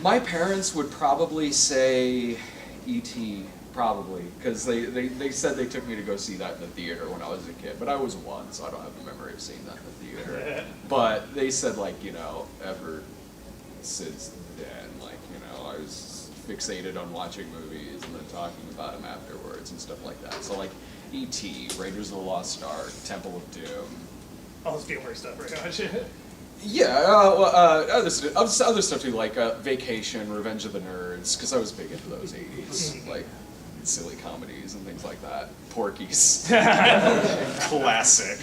My parents would probably say E.T., probably, because they said they took me to go see that in the theater when I was a kid, but I was one, so I don't have a memory of seeing that in the theater. But they said, like, you know, ever since then, like, you know, I was fixated on watching movies and then talking about them afterwards and stuff like that. So, like, E.T., Raiders of the Lost Ark, Temple of Doom. All the Spielberg stuff, pretty much. Yeah, other stuff too, like Vacation, Revenge of the Nerds, because I was big into those 80s, like silly comedies and things like that. Porky's. Classic.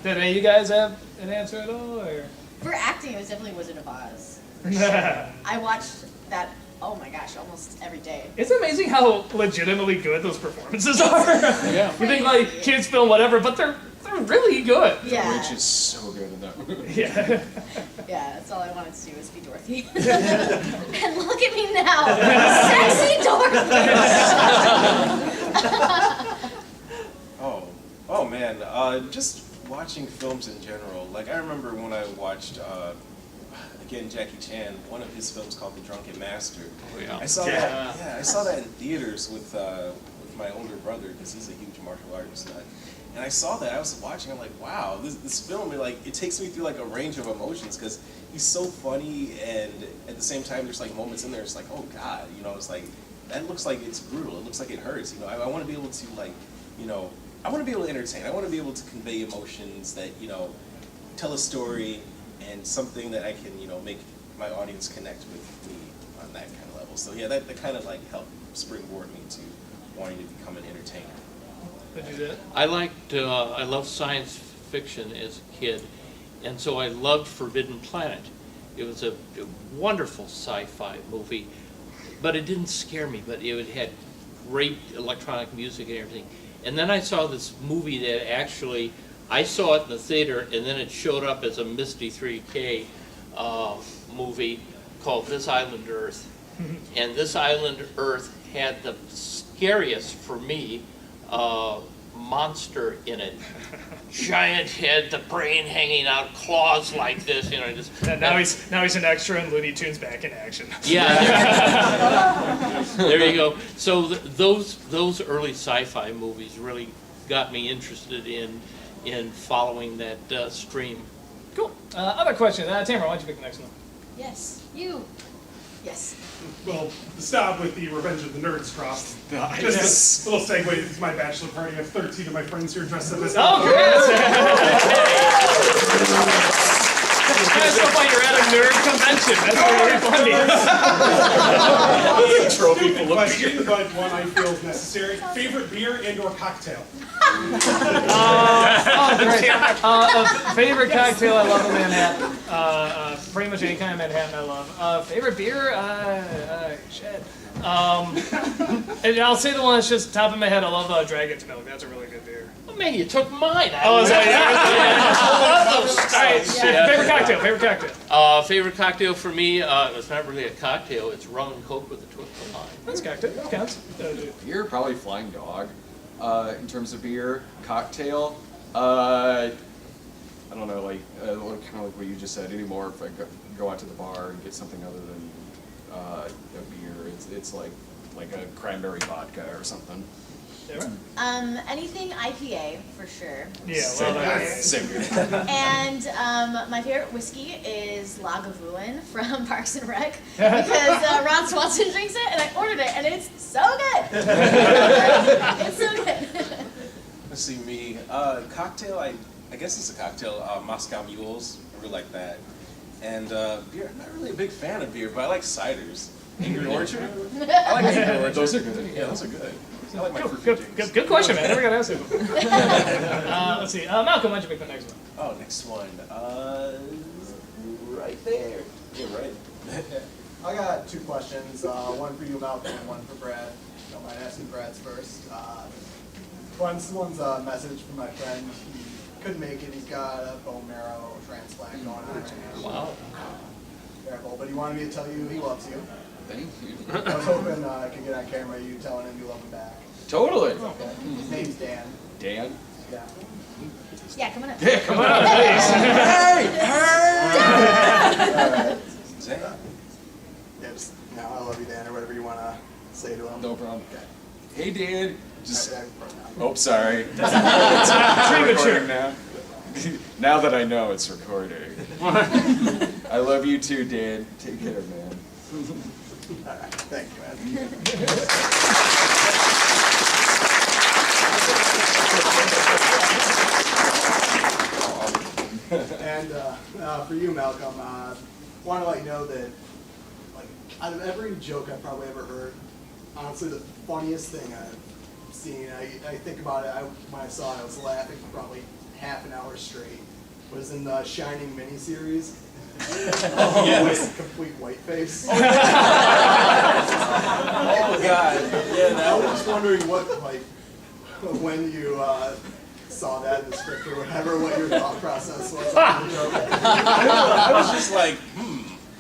Did any of you guys have an answer at all? Or? For acting, it was definitely Wizard of Oz. I watched that, oh my gosh, almost every day. It's amazing how legitimately good those performances are. Yeah. You think like kids film whatever, but they're really good. Yeah. The Witch is so good in that movie. Yeah. Yeah, that's all I wanted to do was be Dorothy. And look at me now, sexy Dorothy. Oh man, just watching films in general. Like, I remember when I watched again Jackie Chan, one of his films called The Drunken Master. Oh, yeah. I saw that. Yeah, I saw that in theaters with my older brother, because he's a huge martial artist nut. And I saw that, I was watching, I'm like, wow, this film, it takes me through like a range of emotions, because he's so funny, and at the same time, there's like moments in there, it's like, oh God, you know, it's like, that looks like it's brutal, it looks like it hurts, you know, I want to be able to, like, you know, I want to be able to entertain, I want to be able to convey emotions that, you know, tell a story, and something that I can, you know, make my audience connect with me on that kind of level. So yeah, that kind of like helped springboard me to wanting to become an entertainer. I loved science fiction as a kid, and so I loved Forbidden Planet. It was a wonderful sci-fi movie, but it didn't scare me, but it had great electronic music and everything. And then I saw this movie that actually, I saw it in the theater, and then it showed up as a Misty 3K movie called This Island Earth. And This Island Earth had the scariest, for me, monster in it. Giant head, the brain hanging out, claws like this, you know. Just and now he's an extra in Looney Tunes back in action. Yeah. There you go. So those early sci-fi movies really got me interested in following that stream. Cool. Other question. Tamara, why don't you pick the next one? Yes, you. Yes. Well, to stop with the Revenge of the Nerds drop. Nice. Just a little segue. It's my bachelor party. I have 13 of my friends here dressed up as. Oh, congrats! That's so funny. You're at a nerd convention. That's very funny. Trophy full of question, but one I feel is necessary. Favorite beer and/or cocktail? Favorite cocktail, I love a Manhattan. Pretty much any kind of Manhattan I love. Favorite beer, shit. And I'll say the one that's just top of my head. I love Dragon's Milk. That's a really good beer. Oh man, you took mine. Oh, is that I love those all right, stouts. favorite cocktail. Favorite cocktail. Favorite cocktail for me, it's not really a cocktail. It's rum and coke with a twist of lime. That's cocktail. That counts. Beer, probably Flying Dog. In terms of beer, cocktail, I don't know, like kind of like what you just said. Anymore, if I go out to the bar and get something other than a beer, it's like a cranberry vodka or something. Anything IPA for sure. Yeah, well, Same here. And my favorite whiskey is Lagavulin from Parks and Rec because Ron Swanson drinks it, and I ordered it, and it's so good. It's so good. Let's see, me. Cocktail, I guess it's a cocktail. Moscow Mules, I really like that. And beer, I'm not really a big fan of beer, but I like ciders. Angry Orchard? I like Angry Orchard. Those are good. Yeah, those are good. I like my fruit drinks. Good question, man. Never got asked it before. Let's see. Malcolm, why don't you pick the next one? Oh, next one. Right there. Yeah, right. I got 2 questions. One for you, Malcolm, and one for Brad. Don't mind asking Brad's first. One's a message from my friend. He couldn't make it. He's got a bone marrow transplant going on right now. Wow. Terrible, but he wanted me to tell you he loves you. Thank you. I was hoping I could get on camera you telling him you love him back. Totally. Okay. His name's Dan. Dan? Yeah. Yeah, come on up. Yeah, come on, please. Alright. Yeah, just, I love you, Dan, or whatever you want to say to him. No problem. Okay. Hey, Dan. Just. Okay, Oh, sorry. It's recording now. Now that I know it's recording. I love you too, Dan. Take care, man. Alright, thank you, man. And for you, Malcolm, want to let you know that, like, out of every joke I've probably ever heard, honestly, the funniest thing I've seen, I think about it, when I saw it, I was laughing for probably half an hour straight, was in the Shining miniseries. Oh, yes. Complete white face. Oh, God. Yeah, I was just wondering what, like, when you saw that in the script or whatever, what your thought process was. I was just like,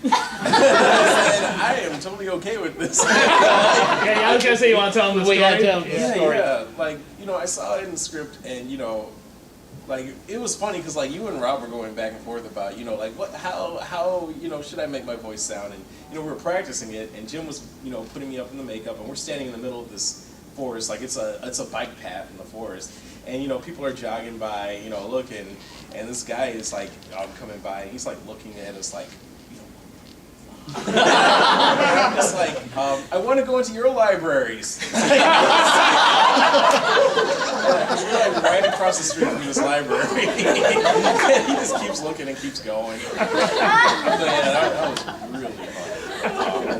I am totally okay with this. Yeah, I was gonna say you want to tell them the story. Yeah. Like, I saw it in the script, and like it was funny because like you and Rob were going back and forth about like how should I make my voice sound, and we were practicing it, and Jim was putting me up in the makeup, and we're standing in the middle of this forest, like it's a bike path in the forest, and people are jogging by, looking, and this guy is like coming by, and he's like looking at us like. I'm just like, I want to go into your libraries. We're like right across the street from this library. And he just keeps looking and keeps going. Yeah, that was really fun.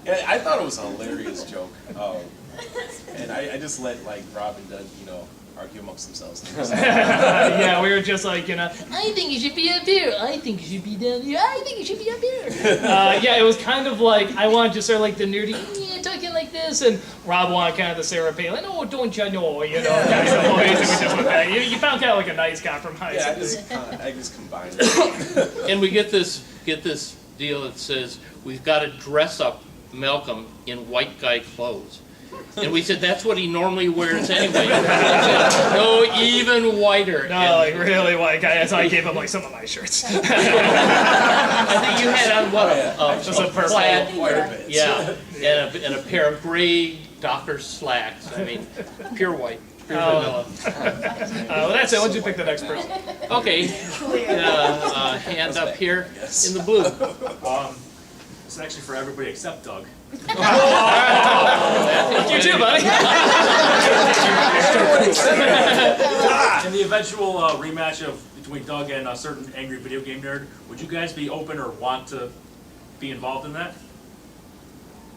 Yeah, I thought it was a hilarious joke. And I just let like Rob and Doug, argue amongst themselves. Yeah, we were just like, I think you should be up here. I think you should be down here. I think you should be up here. Yeah, it was kind of like, I wanted to start like the nerdy, talking like this, and Rob wanted kind of the Sarah Palin, oh, don't you know, kind of voice, and we just went back. You found kind of like a nice compromise. Yeah, I just combined it. And we get this deal that says, we've got to dress up Malcolm in white guy clothes. And we said, that's what he normally wears anyway. No, even whiter. No, like really white guy. That's why I gave him like some of my shirts. I think you had on what? Just a purple. Plaid. Yeah, and a pair of gray Docker slacks. I mean, pure white. Pure vanilla. Well, that's it. Why don't you pick the next person? Okay. Hand up here in the blue. It's actually for everybody except Doug. Thank you too, buddy. In the eventual rematch between Doug and a certain angry video game nerd, would you guys be open or want to be involved in that?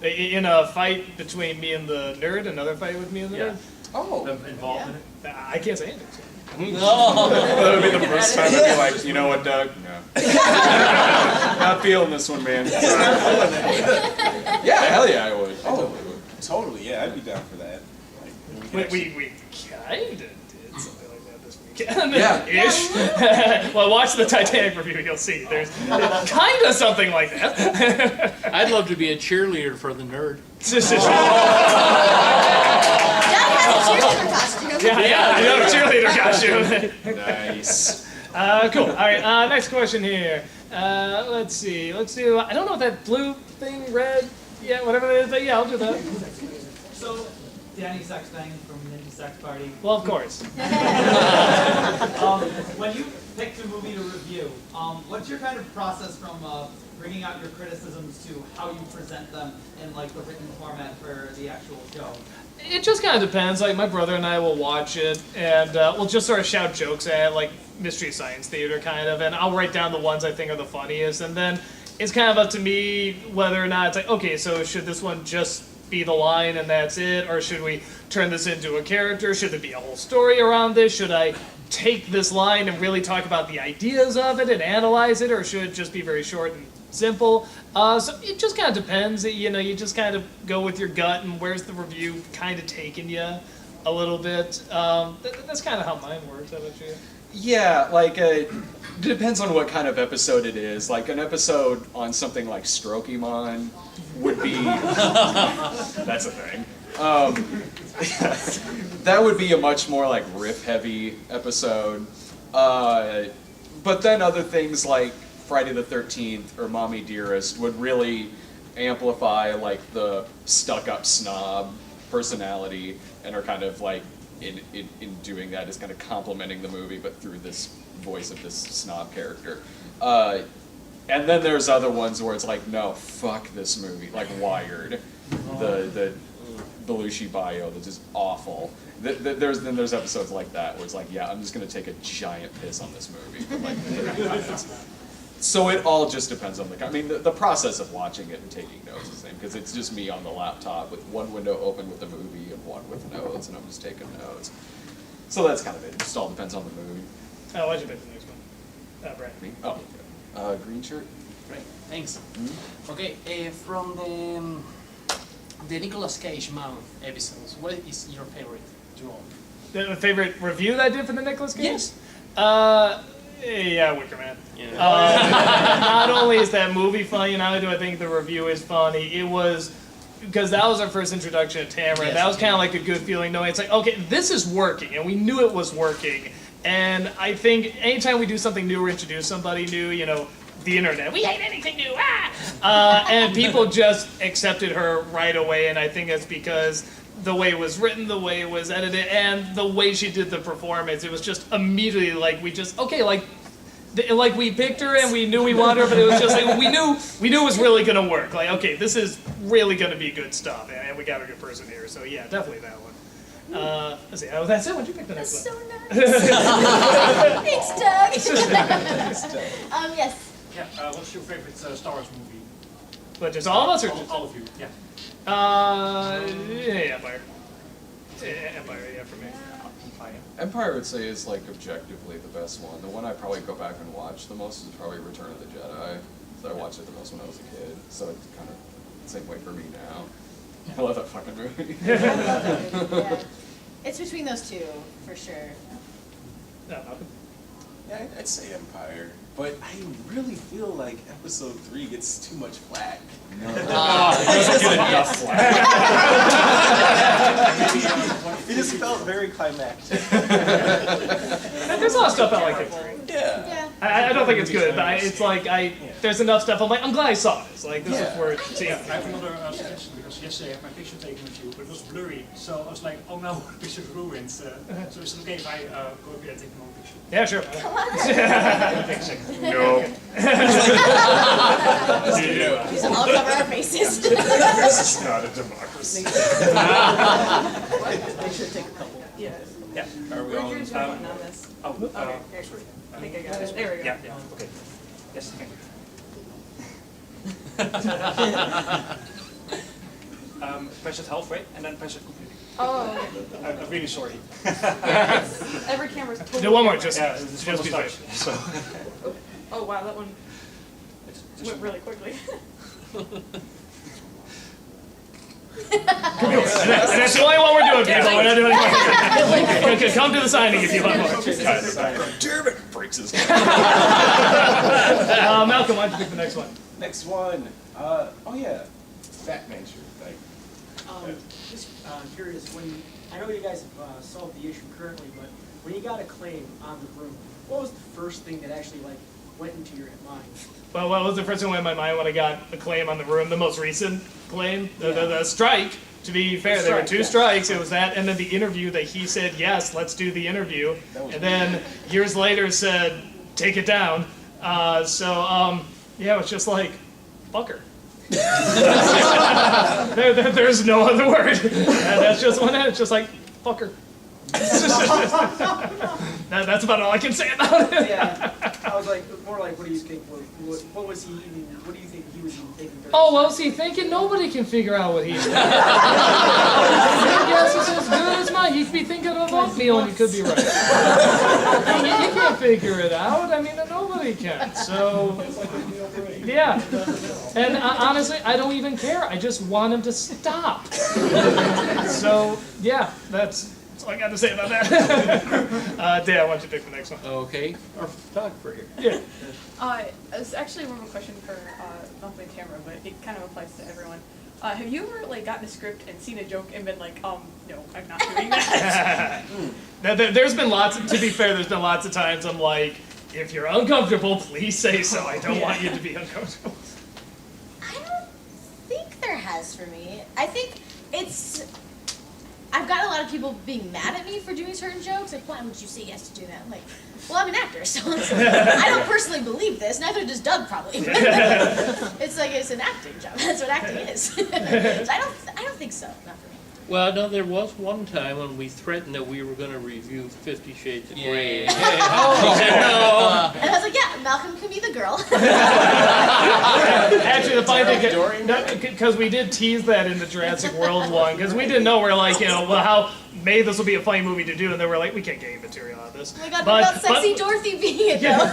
In a fight between me and the nerd, another fight with me and the nerd? Oh. Involved in it? I can't say anything. No. That would be the first time I'd be like, you know what, Doug? No. Not feeling this one, man. Yeah, hell yeah, I would. Totally, yeah, I'd be down for that. Like, We kind of did something like that this weekend. Yeah. Ish. Well, watch the Titanic review, you'll see. There's kind of something like that. I'd love to be a cheerleader for the nerd. Yeah, I know, cheerleader costume. Nice. Cool. All right, next question here. Let's see. Let's do, I don't know what that blue thing, red, yeah, whatever it is, but yeah, I'll do that. So, Danny Sexbang from Ninja Sex Party. Well, of course. When you picked a movie to review, what's your kind of process from bringing out your criticisms to how you present them in like the written format for the actual show? It just kind of depends. Like, my brother and I will watch it, and we'll just sort of shout jokes at, like, Mystery Science Theater, kind of, and I'll write down the ones I think are the funniest, and then it's kind of up to me whether or not it's like, okay, so should this one just be the line and that's it, or should we turn this into a character? Should there be a whole story around this? Should I take this line and really talk about the ideas of it and analyze it, or should it just be very short and simple? So it just kind of depends. You know, you just kind of go with your gut and where's the review kind of taking you a little bit. That's kind of how mine works. How about you? Yeah, like, it depends on what kind of episode it is. Like, an episode on something like Strokemon would be... That's a thing. That would be a much more, like, riff-heavy episode. But then other things like Friday the 13th or Mommy Dearest would really amplify, like, the stuck-up snob personality and are kind of, like, in doing that is kind of complimenting the movie, but through this voice of this snob character. And then there's other ones where it's like, no, fuck this movie, like Wired, the Belushi bio that's just awful. There's episodes like that where it's like, yeah, I'm just gonna take a giant piss on this movie for like 30 minutes. So it all just depends on the process of watching it and taking notes is the same, because it's just me on the laptop with one window open with the movie and one with notes, and I'm just taking notes. So that's kind of it. It just all depends on the movie. Why'd you pick the next one? Brad. Me? Oh, green shirt. Right, thanks. Okay, from the Nicolas Cage Mouth episodes, what is your favorite draw? The favorite review that I did for the Nicolas Cage? Yes. Yeah, Wicker Man. Yeah. Not only is that movie funny, not only do I think the review is funny, it was, because that was our first introduction to Tamara, Yes, that was kind of like a good feeling knowing it's like, okay, this is working, and we knew it was working. And I think anytime we do something new or introduce somebody new, you know, the internet, we hate anything new, and people just accepted her right away, and I think that's because the way it was written, the way it was edited, and the way she did the performance, it was just immediately like we just, okay, like we picked her and we knew we wanted her, but it was just like we knew it was really gonna work. Like, okay, this is really gonna be good stuff, and we got a good person here, so yeah, definitely that one. Let's see, that's it. What'd you pick the next one? That's so nice. Thanks, Doug. Yes. Yeah, what's your favorite Star Wars movie? But just all of us, or just all of you? Yeah. Yeah, Empire. Empire, yeah, for me. Empire, I would say, is like objectively the best one. The one I probably go back and watch the most is probably Return of the Jedi. So I watched it the most when I was a kid. So it's kind of the same way for me now. I love that fucking movie. I love that movie, yeah. It's between those two, for sure. Yeah, I'd say Empire, but I really feel like episode 3 gets too much flack. No. It doesn't get enough flack. It just felt very climactic. There's a lot of stuff I like it. Yeah. I don't think it's good, but it's like there's enough stuff. I'm like, I'm glad I saw this. Like, this is worth seeing. I have another suggestion, because yesterday I had my picture taken with you, but it was blurry, so I was like, oh no, the picture's ruined. So is it okay if I go up here and take another picture? Yeah, sure. No. Just all cover our faces. This is not a democracy. They should take a couple. Yeah. Yeah. Are we Where's all your in joint time? on this? Oh, Okay, sorry. I think I got it. There we go. Yeah, yeah, okay. Yes, thank you. Press it halfway and then press it completely. Oh, okay. I'm really sorry. Every camera's totally Do one more, different. just, Yeah, it's just be touch. safe. So. Oh wow, that one went really quickly. And that's the only one we're doing, people. We're not doing more. Come to the signing if you want more. Damn it, breaks his Malcolm, why don't you pick the next one? Next one. Oh yeah, Batman shirt. Like, Just curious, I know you guys have solved the issue currently, but when you got a claim on the room, what was the first thing that actually went into your mind? Well, what was the first thing that went in my mind when I got the claim on the room? The most recent claim, the strike, To be fair, there were 2 strikes. It was that, and then the interview that he said, yes, let's do the interview. And then years later said, take it down. Yeah, it was just like, fucker. There's no other word. And that's just one. It's just like, fucker. That's about all I can say about it. Yeah, I was like, more like, what do you think? What was he even? What do you think he was even thinking? Oh, what was he thinking? Nobody can figure out what he's thinking. Your guess is as good as mine. You could be thinking of oatmeal and you could be right. You can't figure it out. I mean, nobody can. So, yeah. And honestly, I don't even care. I just want him to stop. So, yeah, that's all I got to say about that. Dan, why don't you pick the next one? Okay, our photographer here. Yeah. It's actually more of a question for Malcolm and Tamara, but it kind of applies to everyone. Have you ever like gotten a script and seen a joke and been like, no, I'm not doing that? There's been lots. To be fair, there's been lots of times I'm like, if you're uncomfortable, please say so. I don't want you to be uncomfortable. I don't think there has for me. I think I've got a lot of people being mad at me for doing certain jokes. Like, why would you say yes to do that? I'm like, well, I'm an actor, so I don't personally believe this. Neither does Doug, probably. It's like it's an acting job. That's what acting is. So I don't think so. Not for me. Well, no, there was one time when we threatened that we were going to review 50 Shades of Grey. And I was like, yeah, Malcolm can be the girl. Actually, the funny thing, because we did tease that in the Jurassic World one, because we didn't know, we're like, well, how maybe this will be a funny movie to do, and then we're like, we can't get any material out of this. Oh my god, what about Sexy Dorothy being it, though?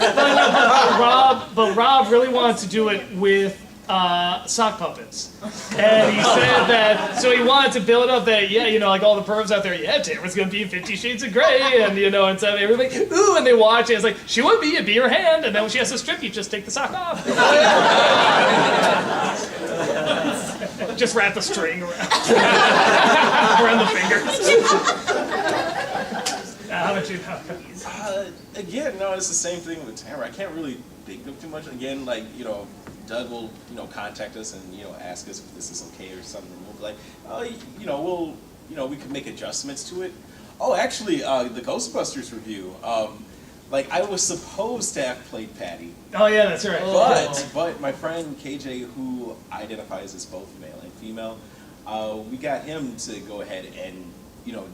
But Rob really wanted to do it with sock puppets. And he said that, so he wanted to build up that, like all the pervs out there, Tamara's gonna be in 50 Shades of Grey, and and so everybody, ooh, and they watch it, it's like, she would be, it'd be her hand, and then when she has to strip, you just take the sock off. Just wrap the string around the fingers. How about you? Again, no, it's the same thing with Tamara. I can't really think of too much. Again, like, Doug will, contact us and, ask us if this is okay or something. We'll be like, we could make adjustments to it. Oh, actually, the Ghostbusters review, I was supposed to have played Patty. Oh, yeah, that's right. But my friend KJ, who identifies as both male and female, we got him to go ahead and,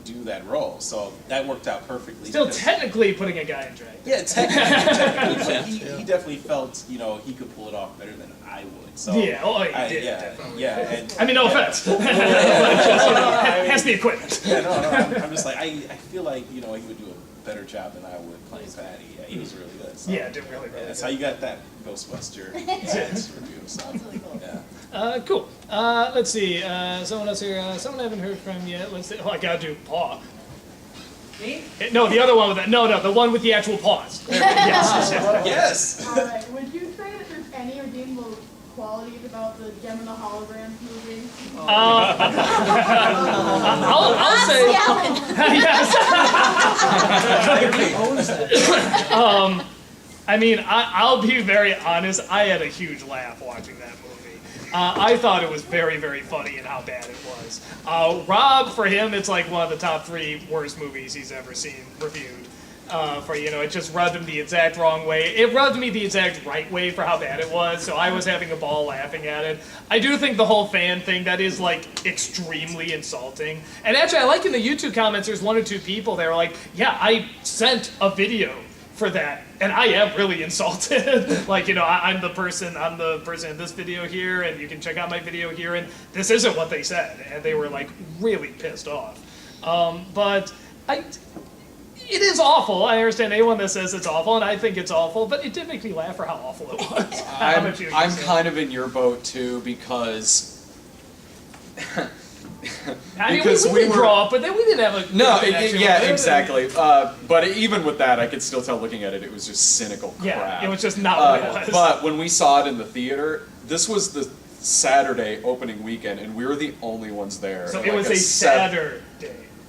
do that role. So that worked out perfectly. Still technically putting a guy in drag. Yeah, technically, but he definitely felt, he could pull it off better than I would. So yeah, he did, definitely. Yeah, and I mean, no offense. Has the equipment. Yeah, no, I'm just like, I feel like, he would do a better job than I would playing Patty. Yeah, he was really good. So, yeah, did really that's how you got that Ghostbuster review. So, yeah. Cool. Let's see. Someone else here. Someone I haven't heard from yet. Let's see. Oh, I gotta do paw. Me? No, the other one with that. No, the one with the actual paws. Yes. All right. Would you say that there's any redeemable qualities about the Gem and the Holograms movie? I'll say. I mean, I'll be very honest. I had a huge laugh watching that movie. I thought it was very, very funny and how bad it was. Rob, for him, it's like one of the top 3 worst movies he's ever seen reviewed. It just rubbed him the exact wrong way. It rubbed me the exact right way for how bad it was, so I was having a ball laughing at it. I do think the whole fan thing, that is, extremely insulting. And actually, I like in the YouTube comments, there's 1 or 2 people that were like, yeah, I sent a video for that, and I am really insulted. I'm the person in this video here, and you can check out my video here, and this isn't what they said, and they were, really pissed off. But it is awful. I understand anyone that says it's awful, and I think it's awful, but it did make me laugh for how awful it was. I'm kind of in your boat, too, because... I mean, we did grow up, but then we didn't have a... No, exactly. But even with that, I could still tell looking at it, it was just cynical crap. Yeah, it was just not what it was. But when we saw it in the theater, this was the Saturday opening weekend, and we were the only ones there. So it was a Saturday.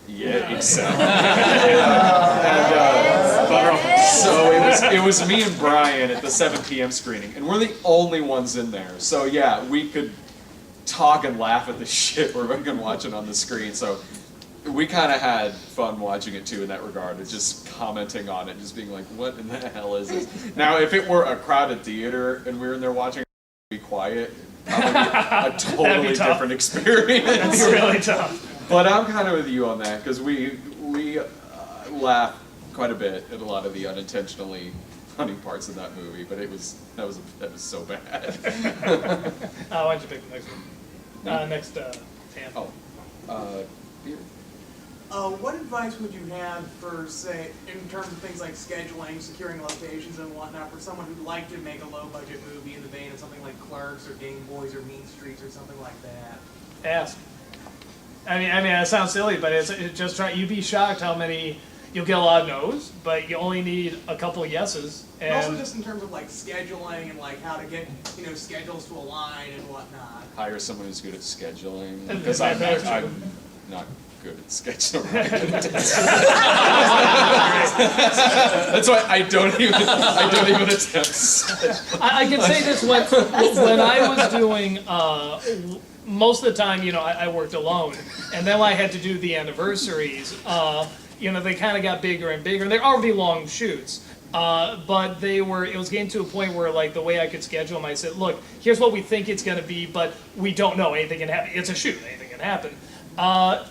Yeah, exactly. So it was me and Brian at the 7 p.m. screening, and we're the only ones in there. So yeah, we could talk and laugh at the shit we're fucking watching on the screen. So we kind of had fun watching it too in that regard. It's just commenting on it, just being like, what in the hell is this? Now, if it were a crowded theater and we were in there watching it, be quiet, probably a totally different experience. That'd be really tough. But I'm kind of with you on that, because we laugh quite a bit at a lot of the unintentionally funny parts of that movie, but that was so bad. Why don't you pick the next one? Next, Tam. Beer. What advice would you have for, say, in terms of things like scheduling, securing locations and whatnot, for someone who'd like to make a low-budget movie in the vein of something like Clerks or Game Boys or Mean Streets or something like that? Ask. I mean, it sounds silly, but it's just try. You'd be shocked how many you'll get a lot of no's, but you only need a couple of yeses. And also, just in terms of like scheduling and like how to get schedules to align and whatnot. Hire someone who's good at scheduling, And because that's I'm not good at scheduling. That's why I don't even attempt. I can say this when I was doing. Most of the time, I worked alone, and then when I had to do the anniversaries, they kind of got bigger and bigger. They're already long shoots, but it was getting to a point where, like, the way I could schedule them, I said, look, here's what we think it's going to be, but we don't know. Anything can happen. It's a shoot. Anything can happen. But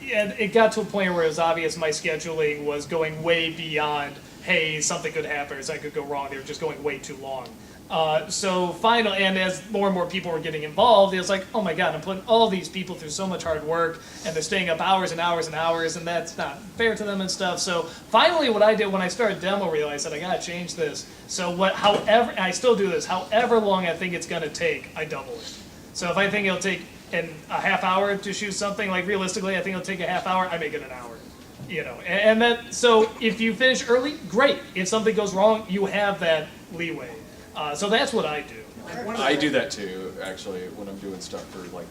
it got to a point where it was obvious my scheduling was going way beyond, hey, something could happen or something could go wrong. They were just going way too long. So finally, and as more and more people were getting involved, it was like, oh my God, I'm putting all these people through so much hard work, and they're staying up hours and hours and hours, and that's not fair to them and stuff. So finally, what I did when I started demo reel, I said, I gotta change this. So however, and I still do this, however long I think it's gonna take, I double it. So if I think it'll take a half hour to shoot something, like realistically, I think it'll take a half hour, I make it an hour. And that, so if you finish early, great. If something goes wrong, you have that leeway. So that's what I do. I do that too, actually, when I'm doing stuff for like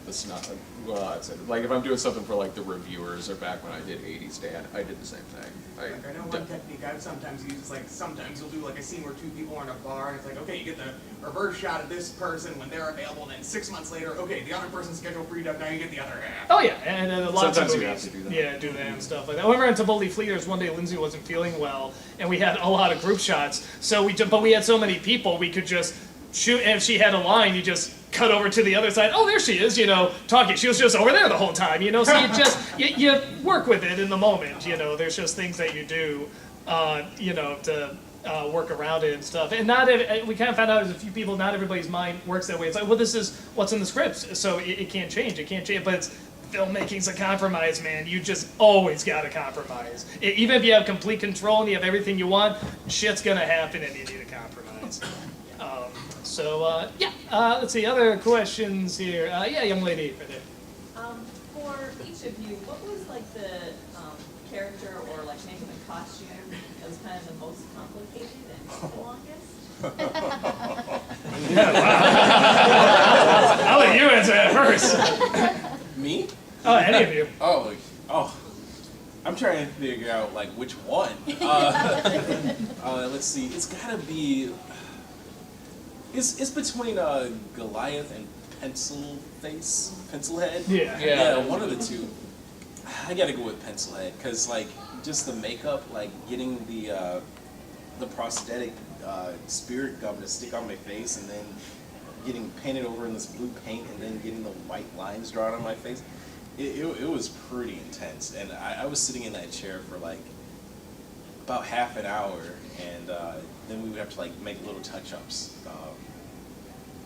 like if I'm doing something for like the reviewers, or back when I did 80s Dan, I did the same thing. I know one technique I've sometimes used is like sometimes you'll do like a scene where two people are in a bar and it's like, okay, you get the reverse shot of this person when they're available, and then 6 months later, okay, the other person's scheduled freed up, now you get the other half. Oh yeah, and lots Sometimes of you movies, have to do that. yeah, do that and stuff like that. I remember in Tivoli Fleeters one day Lindsay wasn't feeling well, and we had a lot of group shots. So but we had so many people, we could just shoot, and if she had a line, you just cut over to the other side. Oh, there she is, talking. She was just over there the whole time, So you work with it in the moment, There's just things that you do, to work around it and stuff. And we kind of found out there's a few people, not everybody's mind works that way. It's like, well, this is what's in the scripts, so it can't change. It can't change, but filmmaking's a compromise, man. You just always gotta compromise. Even if you have complete control and you have everything you want, shit's gonna happen and you need a compromise. Let's see, other questions here. Young lady right there. For each of you, what was like the character or like makeup and costume that was kind of the most complicated and the longest? I'll let you answer that first. Me? Oh, any of you. Oh, I'm trying to figure out like which one. Let's see. It's gotta be. It's between Goliath and Pencilhead. Yeah, one of the two. I gotta go with Pencilhead, because like just the makeup, like getting the prosthetic spirit gum to stick on my face, and then getting painted over in this blue paint, and then getting the white lines drawn on my face. It was pretty intense, and I was sitting in that chair for like about half an hour, and then we would have to like make little touch-ups.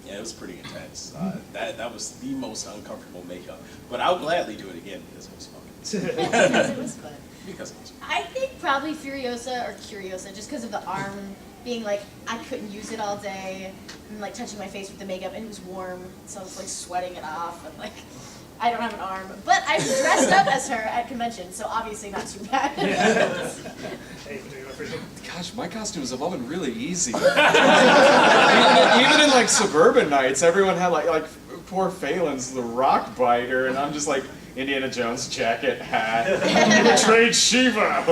Yeah, it was pretty intense. That was the most uncomfortable makeup, but I'll gladly do it again because it was fun. Because it was fun. Because it was fun. I think probably Furiosa or Curiosa, just because of the arm being like, I couldn't use it all day, and like touching my face with the makeup, and it was warm, so I was like sweating it off, and like, I don't have an arm. But I dressed up as her at convention, so obviously not too bad. Gosh, my costumes have all been really easy. Even in like suburban nights, everyone had like poor Phelan's the rock biter, and I'm just like, Indiana Jones jacket, hat, betrayed Shiva.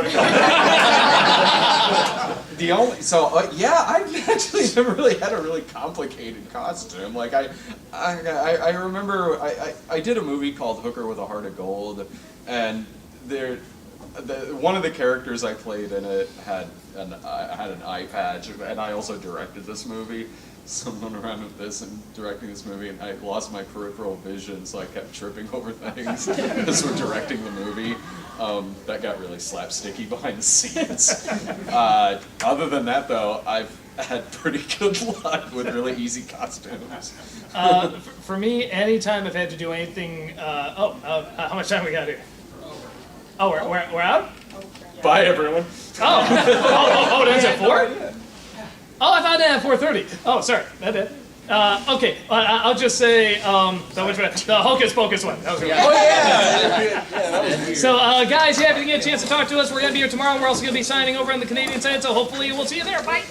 The only I've actually never really had a really complicated costume. Like I remember I did a movie called Hooker with a Heart of Gold, and one of the characters I played in it had an eye patch, and I also directed this movie. So I'm going around with this and directing this movie, and I lost my peripheral vision, so I kept tripping over things as we're directing the movie. That got really slapsticky behind the scenes. Other than that, though, I've had pretty good luck with really easy costumes. For me, anytime I've had to do anything, how much time we got here? Oh, we're out? Bye, everyone. Oh, that's at 4? Oh, I thought that at 4:30. Oh, sorry, that did. Okay, I'll just say the Hocus Pocus one. That was really Oh yeah, that was weird. So, guys, happy to get a chance to talk to us. We're going to be here tomorrow. We're also going to be signing over on the Canadian side, so hopefully we'll see you there. Bye.